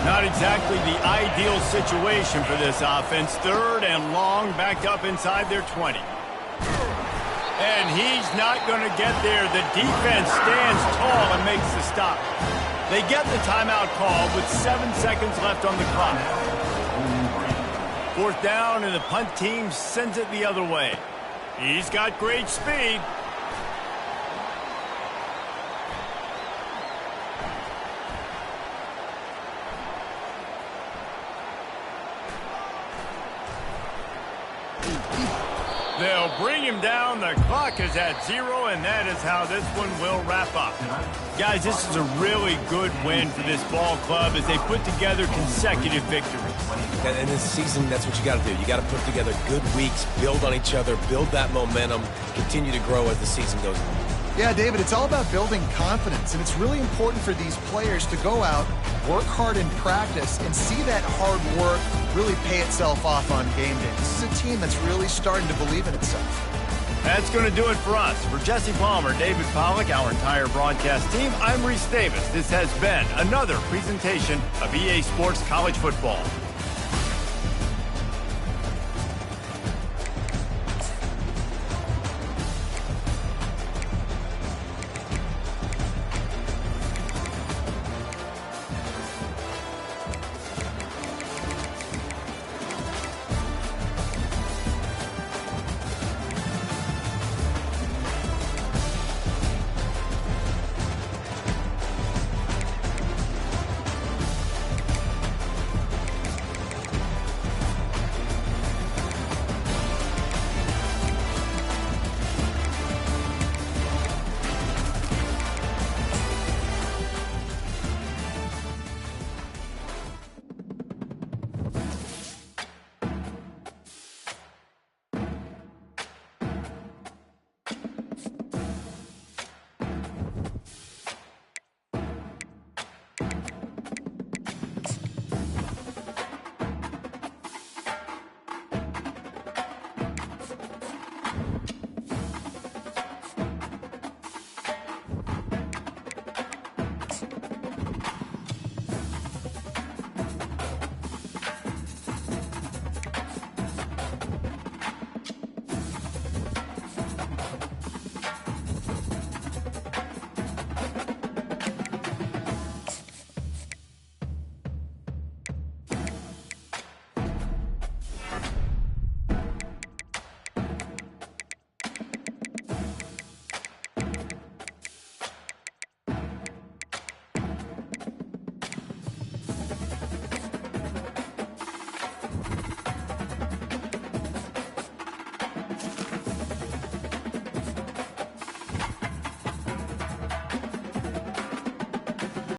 Not exactly the ideal situation for this offense. 3rd and long, backed up inside their 20. And he's not going to get there. The defense stands tall and makes the stop. They get the timeout call with 7 seconds left on the clock. 4th down, and the punt team sends it the other way. He's got great speed. They'll bring him down. The clock is at 0, and that is how this one will wrap up. Guys, this is a really good win for this ball club as they put together consecutive victories. And in this season, that's what you got to do. You got to put together good weeks, build on each other, build that momentum, continue to grow as the season goes on. Yeah, David, it's all about building confidence, and it's really important for these players to go out, work hard in practice, and see that hard work really pay itself off on game day. This is a team that's really starting to believe in itself. That's going to do it for us. For Jesse Palmer, David Pollack, our entire broadcast team, I'm Reese Davis. This has been another presentation of EA Sports College Football.